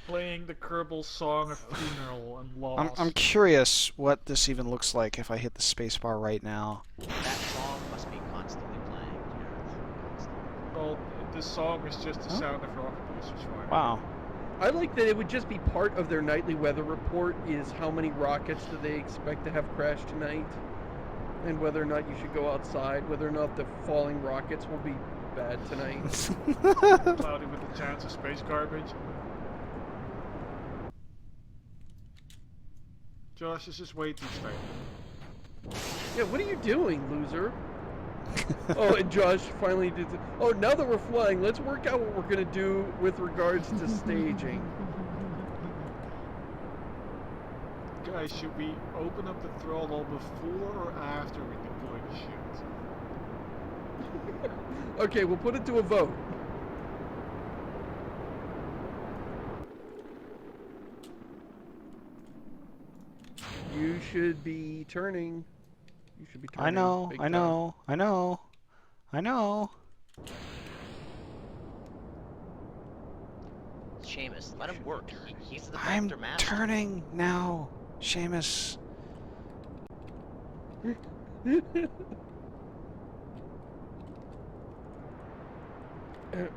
Playing the Kerbal song of funeral and loss. I'm curious what this even looks like if I hit the spacebar right now. That song must be constantly playing, Jareth. Well, this song is just the Oh. sound of rocket boosters firing. Wow. I like that it would just be part of their nightly weather report is how many rockets do they expect to have crashed tonight, and whether or not you should go outside, whether or not the falling rockets will be bad tonight. Cloudy with the chance of space garbage. Josh is just waiting to stay. Yeah, what are you doing, loser? Oh, and Josh finally did. Oh, now that we're flying, let's work out what we're gonna do with regards to staging. Guys, should we open up the throttle before or after we deploy the chute? Okay, we'll put it to a vote. You should be turning. You should be turning. I know, big I time. know, I know, I know. Seamus, let him work. He's the I'm vector master. turning now, Seamus.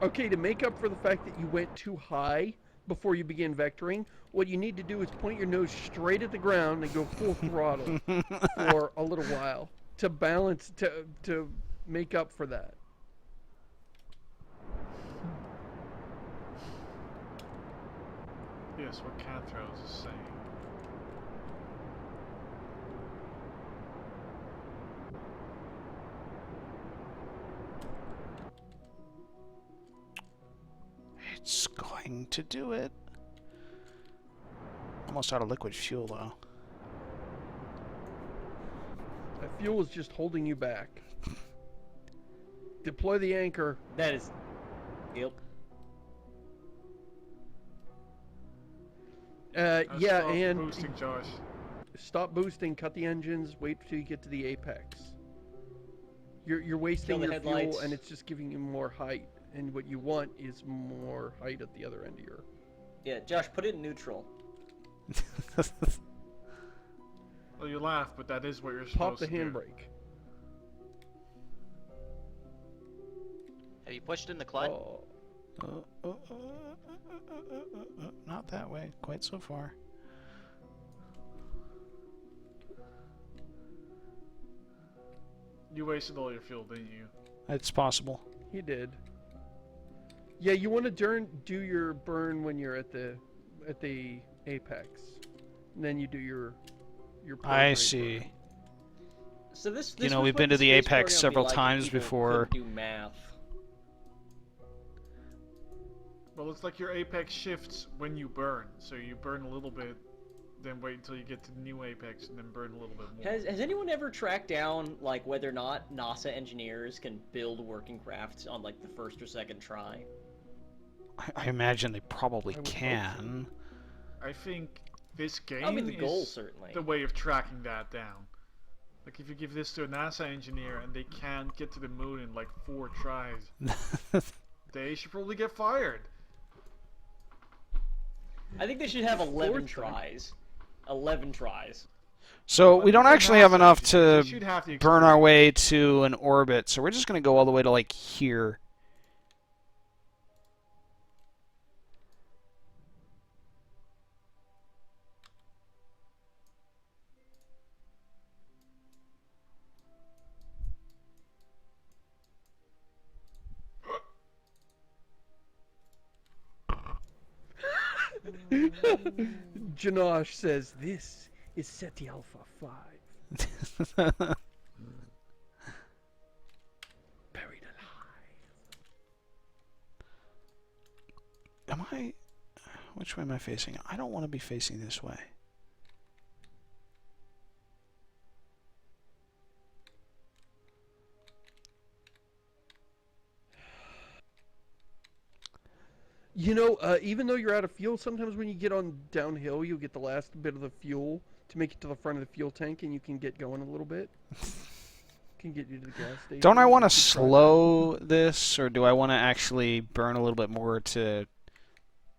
Okay, to make up for the fact that you went too high before you begin vectoring, what you need to do is point your nose straight at the ground and go full throttle for a little while to balance, to make up for that. Yes, what Cathros is saying. It's going to do it. Almost out of liquid fuel, though. That fuel is just holding you back. Deploy the anchor. That is. Yep. Yeah, Stop and boosting, Josh. stop boosting, cut the engines, wait till you get to the apex. You're wasting the your fuel, headlights. and it's just giving you more height. And what you want is more height at the other end of your. Yeah, Josh, put it in neutral. Well, you laugh, but that is what you're Pop supposed the to do. handbrake. Have you pushed in the clutch? Oh. Not that way, quite so far. You wasted all your fuel, didn't you? It's possible. He did. Yeah, you want to do your burn when you're at the apex, and then you do your. I post-race see. burn. So this You know, was we've what been to the space apex program would be several like if times people before. couldn't do math. Well, it's like your apex shifts when you burn. So you burn a little bit, then wait until you get to the new apex, and then burn a little bit more. Has anyone ever tracked down like whether or not NASA engineers can build working crafts on like the first or second try? I imagine they probably I would hope so. can. I think this game I mean, the goal is certainly. the way of tracking that down. Like if you give this to a NASA engineer and they can't get to the moon in like 4 tries, they should probably get fired. I think they should have 11 Fourth tries. 11 tries. So we don't Well, actually have NASA enough engineers, to they should have the burn our experience. way to an orbit, so we're just going to go all the way to like here. Janosh says, "This is SETI Alpha 5. Buried alive." Am I... Which way am I facing? I don't want to be facing this way. You know, even though you're out of fuel, sometimes when you get on downhill, you'll get the last bit of the fuel to make it to the front of the fuel tank, and you can get going a little bit. Can get you to the gas station. Don't I want to You should try that. slow this, or do I want to actually burn a little bit more to...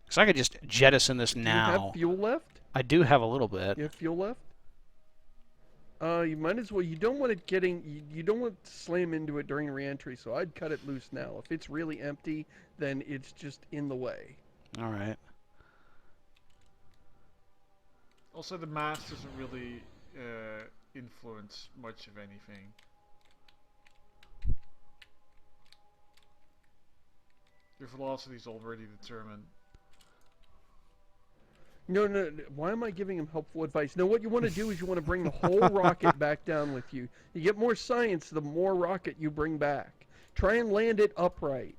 Because I could just jettison this Do you now. have fuel left? I do have a little bit. You have fuel left? You might as well. You don't want it getting. You don't want to slam into it during re-entry, so I'd cut it loose now. If it's really empty, then it's just in the way. All right. Also, the mass doesn't really influence much of anything. Your velocity is already determined. No, no. Why am I giving him helpful advice? No, what you want to do is you want to bring the whole rocket back down with you. You get more science, the more rocket you bring back. Try and land it upright.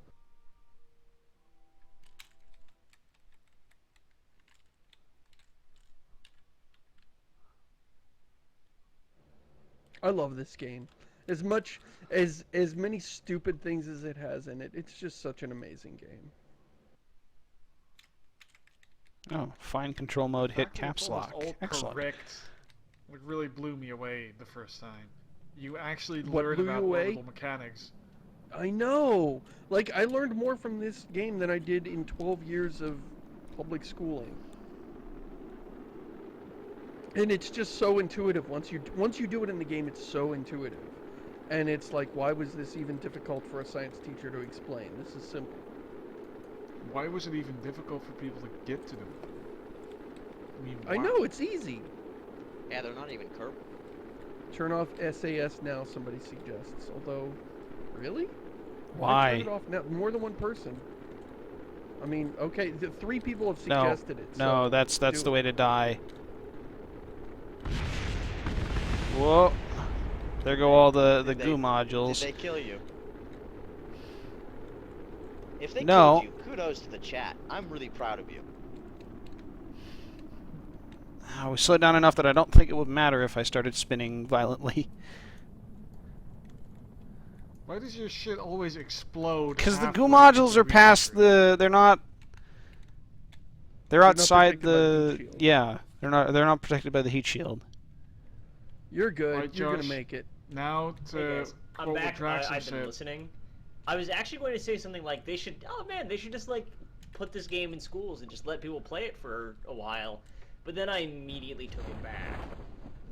I love this game. As much as many stupid things as it has in it, it's just such an amazing game. Oh, fine control mode, hit Fact that caps it's almost lock. all Excellent. correct. It really blew me away the first time. You actually What learned blew you about away? orbital mechanics. I know. Like, I learned more from this game than I did in 12 years of public schooling. And it's just so intuitive. Once you do it in the game, it's so intuitive. And it's like, why was this even difficult for a science teacher to explain? This is simple. Why was it even difficult for people to get to them? I mean, I wow. know, it's easy. Yeah, they're not even Kerbal. Turn off SAS now, somebody suggests. Although, really? Why? Turn it off now. More than one person. I mean, okay, 3 people have No, suggested it. no, so that's do the it. way to die. Whoa. There go all the Did goo they- modules. Did they kill you? If they No. killed you, kudos to the chat. I'm really proud of you. I was slowed down enough that I don't think it would matter if I started spinning violently. Why does your shit always explode? Because the halfway goo modules through are past re-entry? they're not... They're not outside protected by the the... heat shield. Yeah, they're not protected by the heat shield. You're good. Right, You're gonna Josh? make it. Now Hey to guys, I'm quote what back. Draxon I've been said. listening. I was actually going to say something like they should. Oh man, they should just like put this game in schools and just let people play it for a while. But then I immediately took it back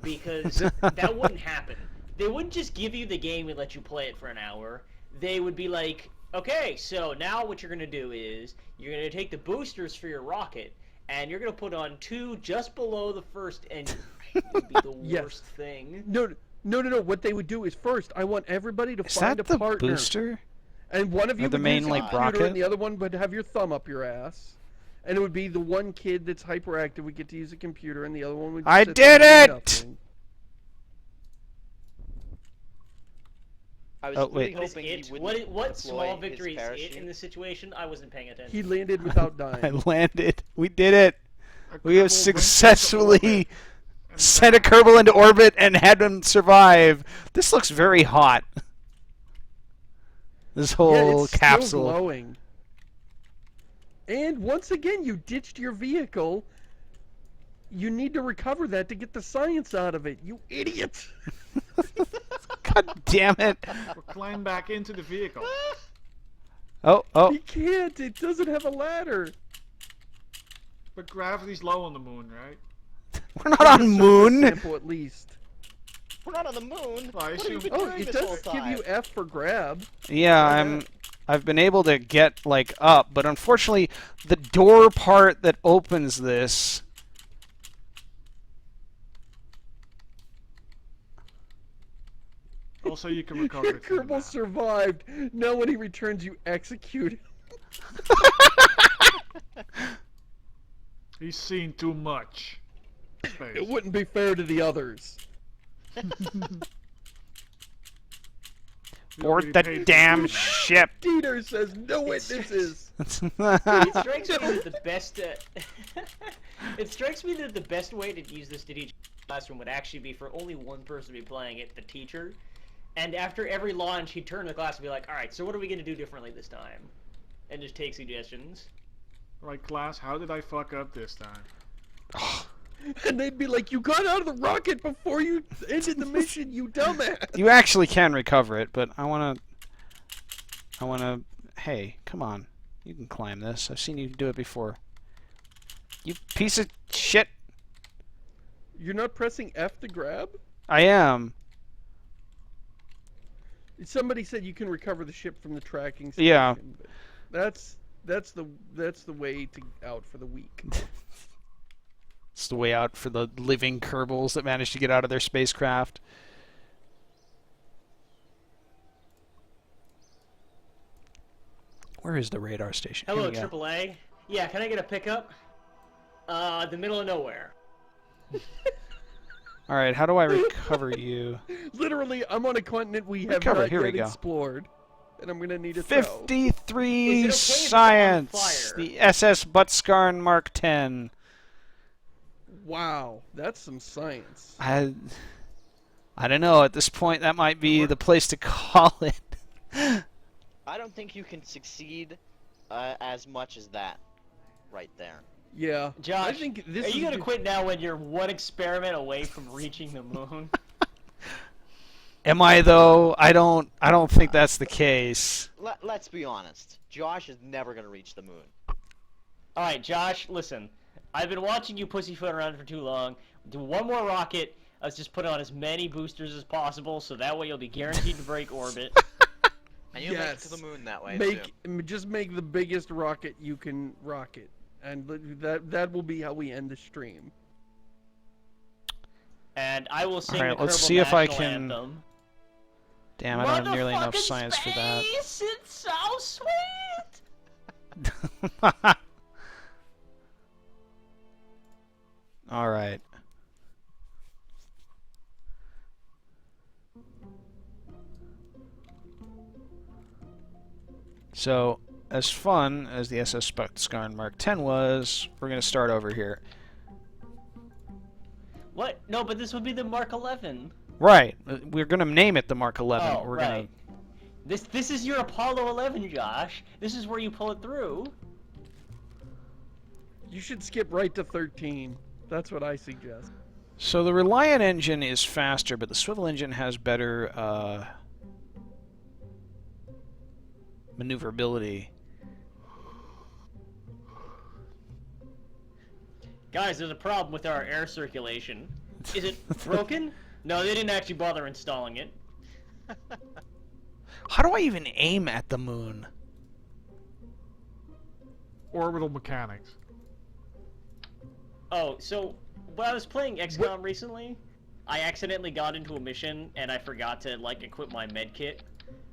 because that wouldn't happen. They wouldn't just give you the game and let you play it for an hour. They would be like, okay, so now what you're gonna do is you're gonna take the boosters for your rocket and you're gonna put on 2 just below the first engine. It would be the Yes. worst thing. No. What they would do is first, I want everybody to Is find that a the partner. booster? And one of you Or the would main, use a like, computer, rocket? and the other one would have your thumb up your ass. And it would be the one kid that's hyperactive would get to use a computer, and the other one would. I sit there did and do it! nothing. I was Oh, really wait. What is hoping it? he wouldn't What deploy small his victory is it parachute. in this situation? I wasn't paying attention. He landed without I dying. landed. We did it. A We have Kerbal went into successfully orbit and sent a back. Kerbal into orbit and had him survive. This looks very hot. This Yeah, whole it's capsule. still glowing. And once again, you ditched your vehicle. You need to recover that to get the science out of it. You idiot! God damn it. We'll climb back into the vehicle. Oh, oh. You can't. It doesn't have a ladder. But gravity's low on the moon, right? We're not on moon. Sample at least. We're not on the moon. Well, I What have you assume- been Oh, doing it this whole does give time? you F for grab. Yeah, Why I've been able to get like up, but unfortunately the door part that opens this Also, you can recover it from the Kerbal map. survived. Now when he returns, you execute him. He's seen too much. Space. It wouldn't be fair to the others. We Board already the paid for damn food. ship. Dieter says no witnesses. It strikes me that the best. It strikes me that the best way to use this to teach classroom would actually be for only one person to be playing it, the teacher. And after every launch, he'd turn to the class and be like, "All right, so what are we gonna do differently this time?" And just take suggestions. Right, class, how did I fuck up this time? And they'd be like, "You got out of the rocket before you ended the mission, you dumbass." You actually can recover it, but I wanna. Hey, come on. You can climb this. I've seen you do it before. You piece of shit. You're not pressing F to grab? I am. Somebody said you can recover the ship from the tracking station. Yeah. But that's the way to out for the weak. It's the way out for the living Kerbals that managed to get out of their spacecraft. Where is the radar station? Here Hello, we go. AAA. Yeah, can I get a pickup? The middle of nowhere. All right, how do I recover you? Literally, I'm on a continent we have Recover, not here we yet go. explored, and I'm gonna need a throw. 53 Is it okay if it's on science. fire? The SS Buttskarn Mark 10. Wow, that's some science. I don't know. At this point, that might be the place to call it. I don't think you can succeed as much as that, right there. Yeah, Josh, I think this are is you gonna the- quit now when you're one experiment away from reaching the moon? Am I though? I don't think that's the case. Let's be honest. Josh is never gonna reach the moon. All right, Josh, listen. I've been watching you pussyfoot around for too long. Do one more rocket. Let's just put on as many boosters as possible, so that way you'll be guaranteed to break orbit. And you'll make it to Yes. the moon that way too. Just make the biggest rocket you can rocket, and that will be how we end the stream. And I will sing Alright, the let's Kerbal see if I National can- Anthem. Damn, I don't have nearly enough Motherfucking science for that. space, it's so sweet. All right. So, as fun as the SS Buttskarn Mark 10 was, we're going to start over here. What? No, but this would be the Mark 11. Right. We're going to name it the Mark 11. Oh, we're right. going This is your Apollo 11, Josh. This is where you pull it through. You should skip right to 13. That's what I suggest. So the Reliant engine is faster, but the Swivel engine has better maneuverability. Guys, there's a problem with our air circulation. Is it broken? No, they didn't actually bother installing it. How do I even aim at the moon? Orbital mechanics. Oh, so when I was playing XCOM recently, I accidentally got into a mission and I forgot to like equip my med kit,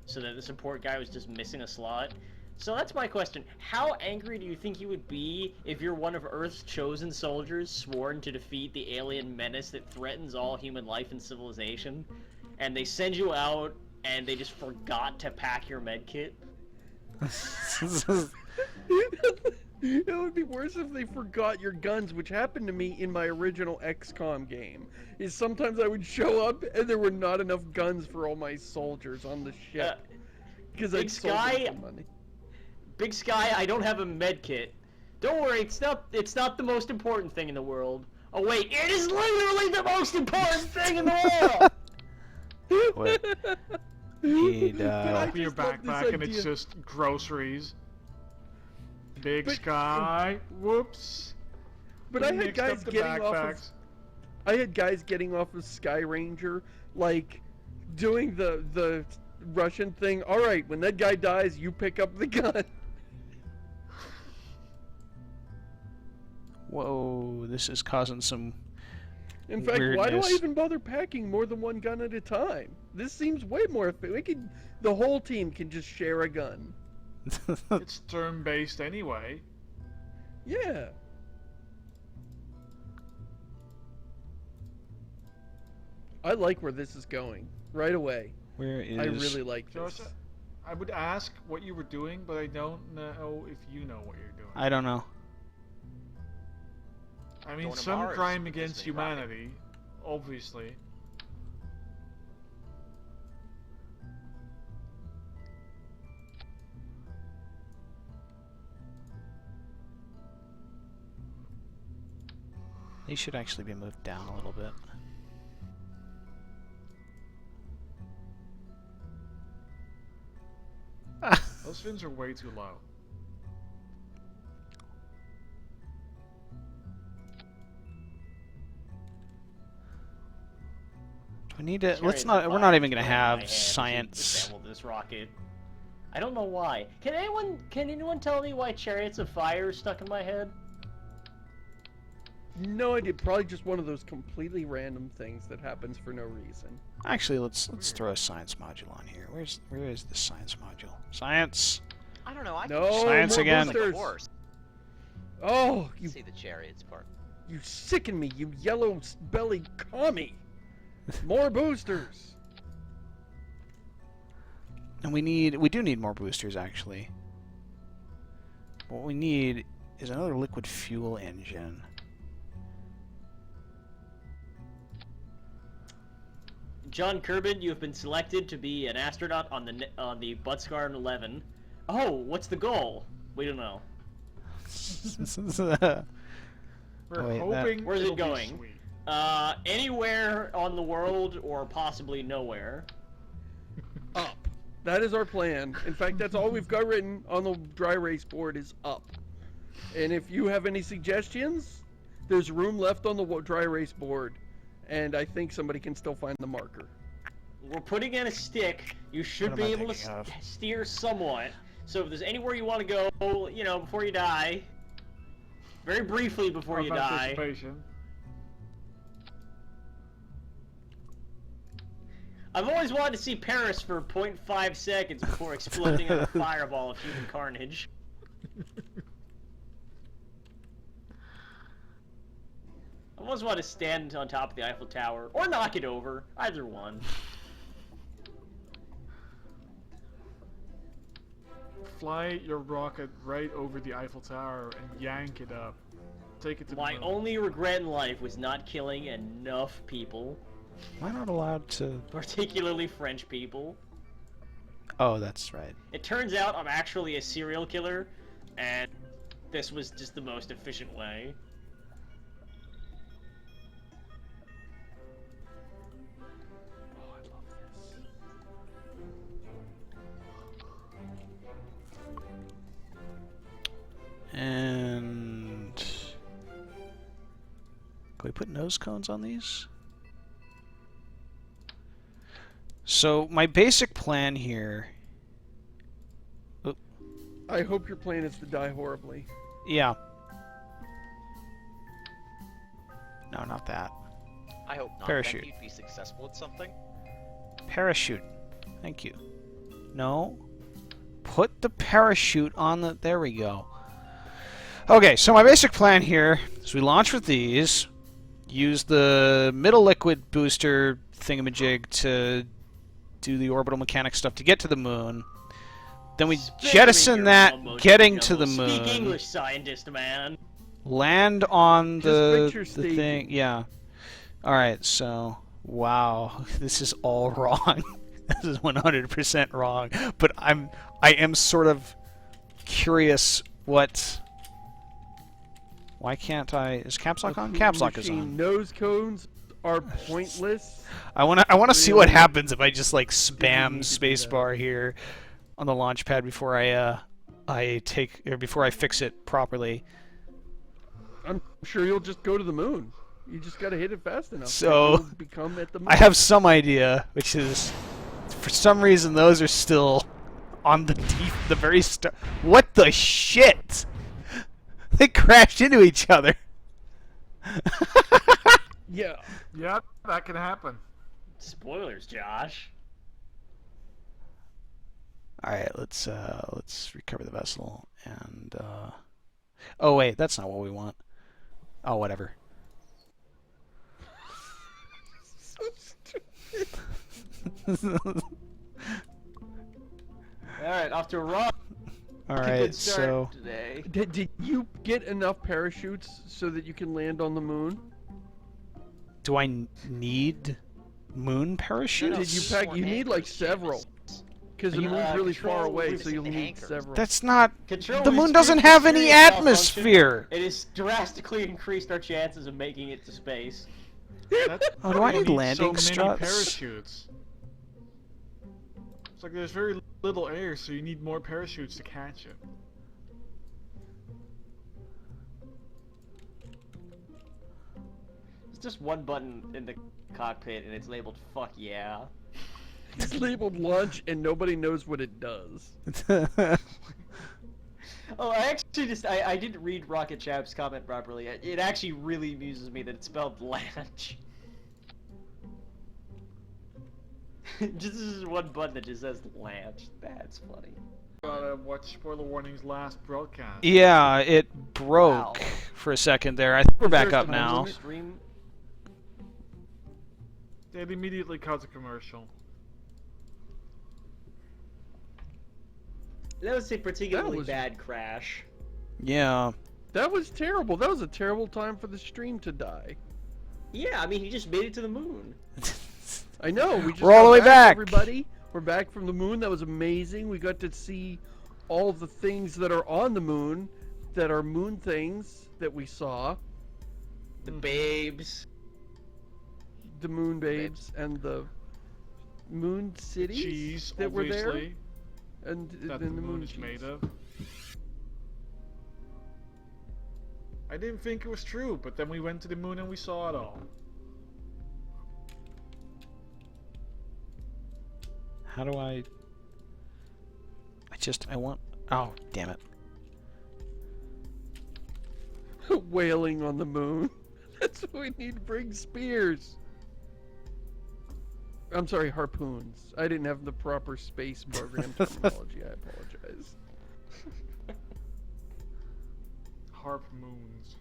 so that the support guy was just missing a slot. So that's my question. How angry do you think you would be if you're one of Earth's chosen soldiers sworn to defeat the alien menace that threatens all human life and civilization, and they send you out and they just forgot to pack your med kit? It would be worse if they forgot your guns, which happened to me in my original XCOM game. Is sometimes I would show up and there were not enough guns for all my soldiers on the ship because I Big sold them Sky- for money. Big Sky, I don't have a med kit. Don't worry, it's not the most important thing in the world. Oh wait, it is literally the most important thing in the world! What? He'd, I Open your just love this backpack and it's idea. just groceries. Big But- sky. Whoops. But I had Mixed up guys the getting off of backpacks. I had guys getting off of Sky Ranger, like doing the Russian thing. All right, when that guy dies, you pick up the gun. Whoa, this is causing some... In fact, why do I Weirdness. even bother packing more than one gun at a time? This seems way more efficient. The whole team can just share a gun. It's turn-based anyway. Yeah. I like where this is going right away. Where is? I really like Josh, this. I would ask what you were doing, but I don't know if you know what you're doing. I don't know. I mean, Going to some Mars crime with against this new rocket. humanity, obviously. They should actually be moved down a little bit. Those fins are way too low. We need to. Let's Chariots not. of We're fire not even is gonna going in my have hand as you science. assemble this rocket. I don't know why. Can anyone tell me why Chariots of Fire is stuck in my head? No idea. Probably just one of those completely random things that happens for no reason. Actually, let's throw a science module on here. Where is the science module? Science. I don't know. I No, can Science more again. like a boosters. horse. Oh, you See the chariots part. sicken me, you yellow bellied commie. More boosters. And we do need more boosters actually. What we need is another liquid fuel engine. John Kerbal, you have been selected to be an astronaut on the Buttscarn 11. Oh, what's the goal? We don't know. We're Wait, hoping Where's it it'll be going? sweet. Anywhere on the world or possibly nowhere. Up. That is our plan. In fact, that's all we've got written on the dry erase board is up. And if you have any suggestions, there's room left on the dry erase board. And I think somebody can still find the marker. We're putting in a stick. You should What be am I able to thinking of? steer somewhat. So if there's anywhere you want to go, you know, before you die, very briefly before Of you die. anticipation. I've always wanted to see Paris for 0.5 seconds before exploding in a fireball of human carnage. I always want to stand on top of the Eiffel Tower, or knock it over, either one. Fly your rocket right over the Eiffel Tower and yank it up. Take it to My the moon. only regret in life was not killing enough people, Am I not allowed to? particularly French people. Oh, that's right. It turns out I'm actually a serial killer, and this was just the most efficient way. Oh, I love this. And can we put nose cones on these? So my basic plan here. I hope your plan is to die horribly. Yeah. No, not that. I hope not. Parachute. Then you'd be successful at something. Parachute. Thank you. No. Put the parachute on the... There we go. Okay, so my basic plan here is we launch with these, use the middle liquid booster thingamajig to do the orbital mechanics stuff to get to the moon. Then we Spare me jettison your that, mumbo getting jumbo. to the Speak moon. English, scientist man. Land on Just picture the staging. thing. Yeah. Alright, so... Wow. This is all wrong. This is 100% wrong. But I am sort of curious what... Why can't I... Is caps lock on? Caps lock is on. Nose cones are pointless. I wanna see what Really? happens if I just like need spam to do that. spacebar here on the launch pad before before I fix it properly. I'm sure you'll just go to the moon. You just gotta hit it fast enough. So, and you'll become at the moon. I have some idea, which is for some reason those are still on the very start. What the shit? They crashed into each other. Yeah. Yep, that can happen. Spoilers, Josh. All right, let's recover the vessel and oh wait, that's not what we want. Oh, whatever. So stupid. Alright, off to a run. All Good right, start so today. Did you get enough parachutes so that you can land on the moon? do I need moon parachutes? Did you pack? You need like several, because the You, moon's really control far away, with so you'll the need anchor. several. That's not. Control The is moon doesn't serious- have any serious malfunction. atmosphere. It has drastically increased our chances of making it to space. That's Oh, do why I you need landing so struts? many parachutes. It's like there's very little air, so you need more parachutes to catch it. It's just one button in the cockpit, and it's labeled "fuck yeah." It's labeled launch, and nobody knows what it does. Oh, I actually I didn't read Rocket Chap's comment properly. It actually really amuses me that it's spelled "lanch." Just this is one button that just says "lanch." That's funny. Gotta watch Spoiler Warning's last broadcast. Yeah, it broke Wow. for a second there. I think we're back There's up a now. moon. Stream. They'd immediately cut the commercial. That was a particularly was- bad crash. Yeah. That was terrible. That was a terrible time for the stream to die. Yeah, I mean, he just made it to the moon. I know. We just We're all got the way back. everybody. We're back from the moon. That was amazing. We got to see all the things that are on the moon, that are moon things that we saw. The babes. The moon babes and the moon cities Cheese, that were obviously, there, and that then the moon is cheese. made of. I didn't think it was true, but then we went to the moon and we saw it all. How do I I want. Oh, damn it. Whaling on the moon. That's what we need to bring spears. I'm sorry, harpoons. I didn't have the proper space program terminology. I apologize. Harp moons.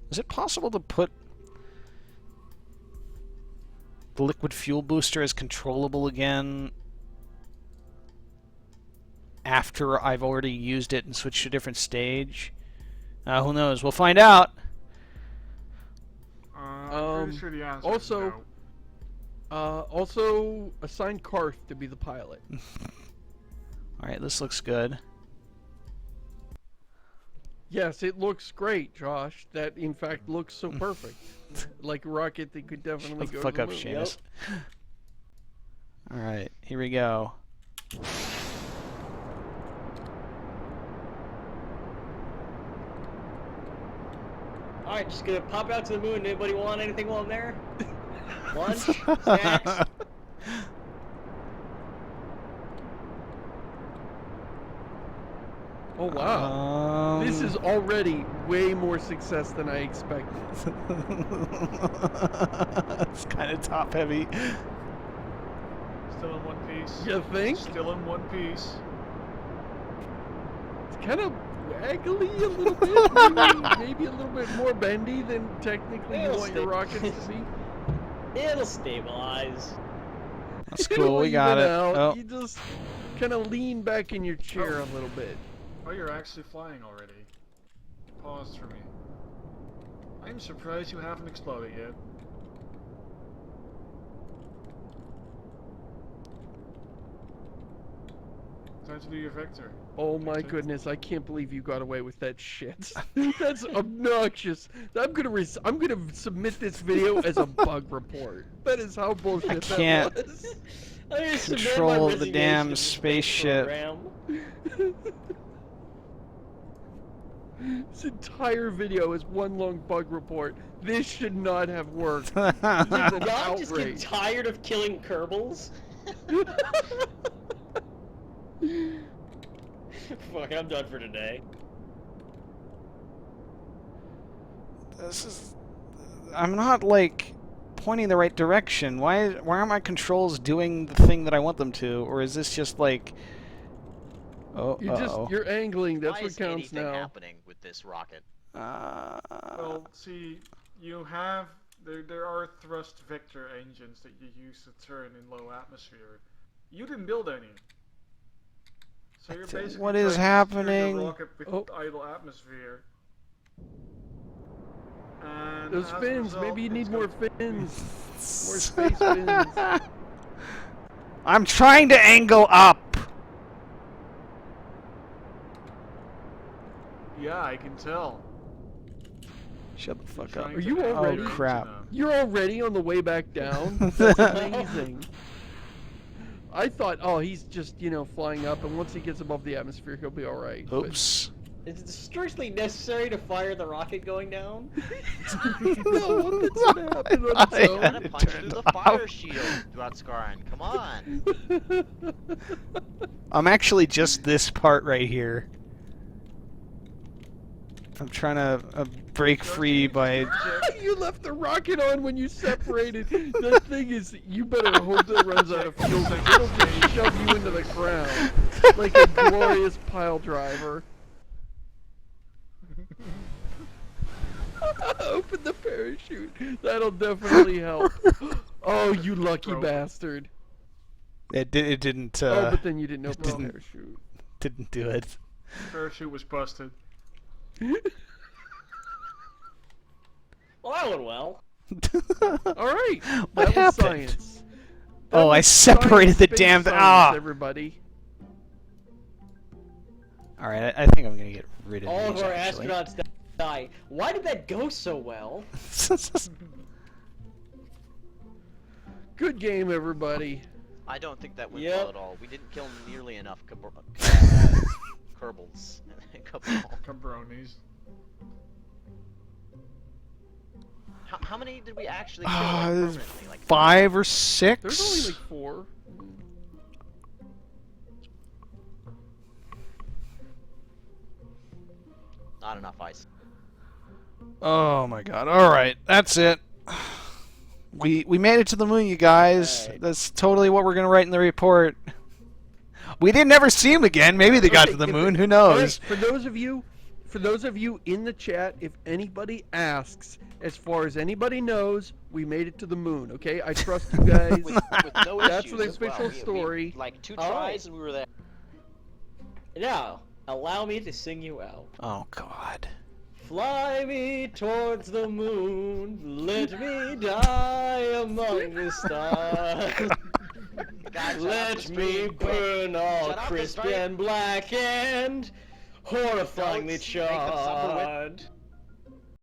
Is it possible to put the liquid fuel booster as controllable again after I've already used it and switched to a different stage? Who knows? We'll find out. I'm pretty sure the answer also- is no. Also, assign Karth to be the pilot. Alright, this looks good. Yes, it looks great, Josh. That, in fact, looks so perfect. Like a rocket that could definitely Shut the go fuck to the up, moon. Seamus. Alright, here we go. Alright, just gonna pop out to the moon. Anybody want anything while I'm there? Lunch? Snacks? Oh, wow. This is already way more success than I expected. It's kind of top heavy. Still in one piece. You think? Still in one piece. It's kind of waggly a little bit. Maybe a little bit more bendy than technically you It'll want your stay- rockets to be. It'll stabilize. That's It'll cool, we got even it. out. Oh. You just kind of lean back in your chair a little bit. Oh, you're actually flying already. Pause for me. I'm surprised you haven't exploded yet. Time to do your vector. Oh my Vector. goodness, I can't believe you got away with that shit. That's obnoxious. I'm gonna submit this video as a bug report. That is how bullshit can't that was. I just submit my Control the resignation damn to this spaceship. program. This entire video is one long bug report. This should not have worked. This is an Y'all just get outrage. tired of killing Kerbals? Fuck, I'm done for today. This is... I'm not, like, pointing the right direction. Why aren't my controls doing the thing that I want them to? Or is this just, like... Oh, You're angling. That's Why what is counts anything now. happening with this rocket? Well, see, you have there are thrust vector engines that you use to turn in low atmosphere. You didn't build any. So you're basically What is trying to steer happening? your rocket with Oh. idle atmosphere. And Those as a fins. result, Maybe you need it's more going- fins. More space fins. I'm trying to angle up. Yeah, I can tell. Shut the fuck You're up. trying Are to you angle already- your Oh, crap. engine up. You're already on the way back down? That's amazing. I thought, oh, he's just, flying up, and once he gets above the atmosphere, he'll be alright. Oops. Is it strictly necessary to fire the rocket going down? No, what that's gonna happen on its I- own. Gotta It punch turned through the off. fire shield, Drutskarn. Come on. I'm actually just this part right here. I'm trying to break free by... You left the rocket on when you separated. The thing is, you better hope it runs out of fuel, 'cause it'll just shove you into the ground like a glorious pile driver. Open the parachute. That'll definitely help. Oh, you lucky Broke. bastard. It didn't, Oh, but then you didn't open the didn't- parachute. didn't do it. Parachute was busted. Well, that went well. Alright. What that was happened? science. That Oh, I was separated the science-based damn... science, Ah! everybody. Alright, I think I'm gonna get rid of All of these, our actually. astronauts die. Why did that go so well? Good game, everybody. I don't think that went Yep. well at all. We didn't kill nearly enough Kerbals. Kerbal. Cabronis. How many did we actually kill? Ah, Like, there's permanently? Like 5 or 6? There's only like 4. not enough ice. Oh my god. Alright, that's it. We made it to the moon, you guys. Alright. That's totally what we're gonna write in the report. We didn't ever see them again. Maybe they got Okay, to the if moon. it- Who Alright, knows? for those of you in the chat, if anybody asks, as far as anybody knows, we made it to the moon. Okay, I trust you guys. With no That's issues the as well. official We- story. like 2 All tries right. and we were there. Now, allow me to sing you out. Oh god. Fly me towards the moon, let me die among the stars. God, shut off the Let stream, me quick. burn all Shut off the crisp stream. and black and horrifyingly Don't make a summer wind. charred.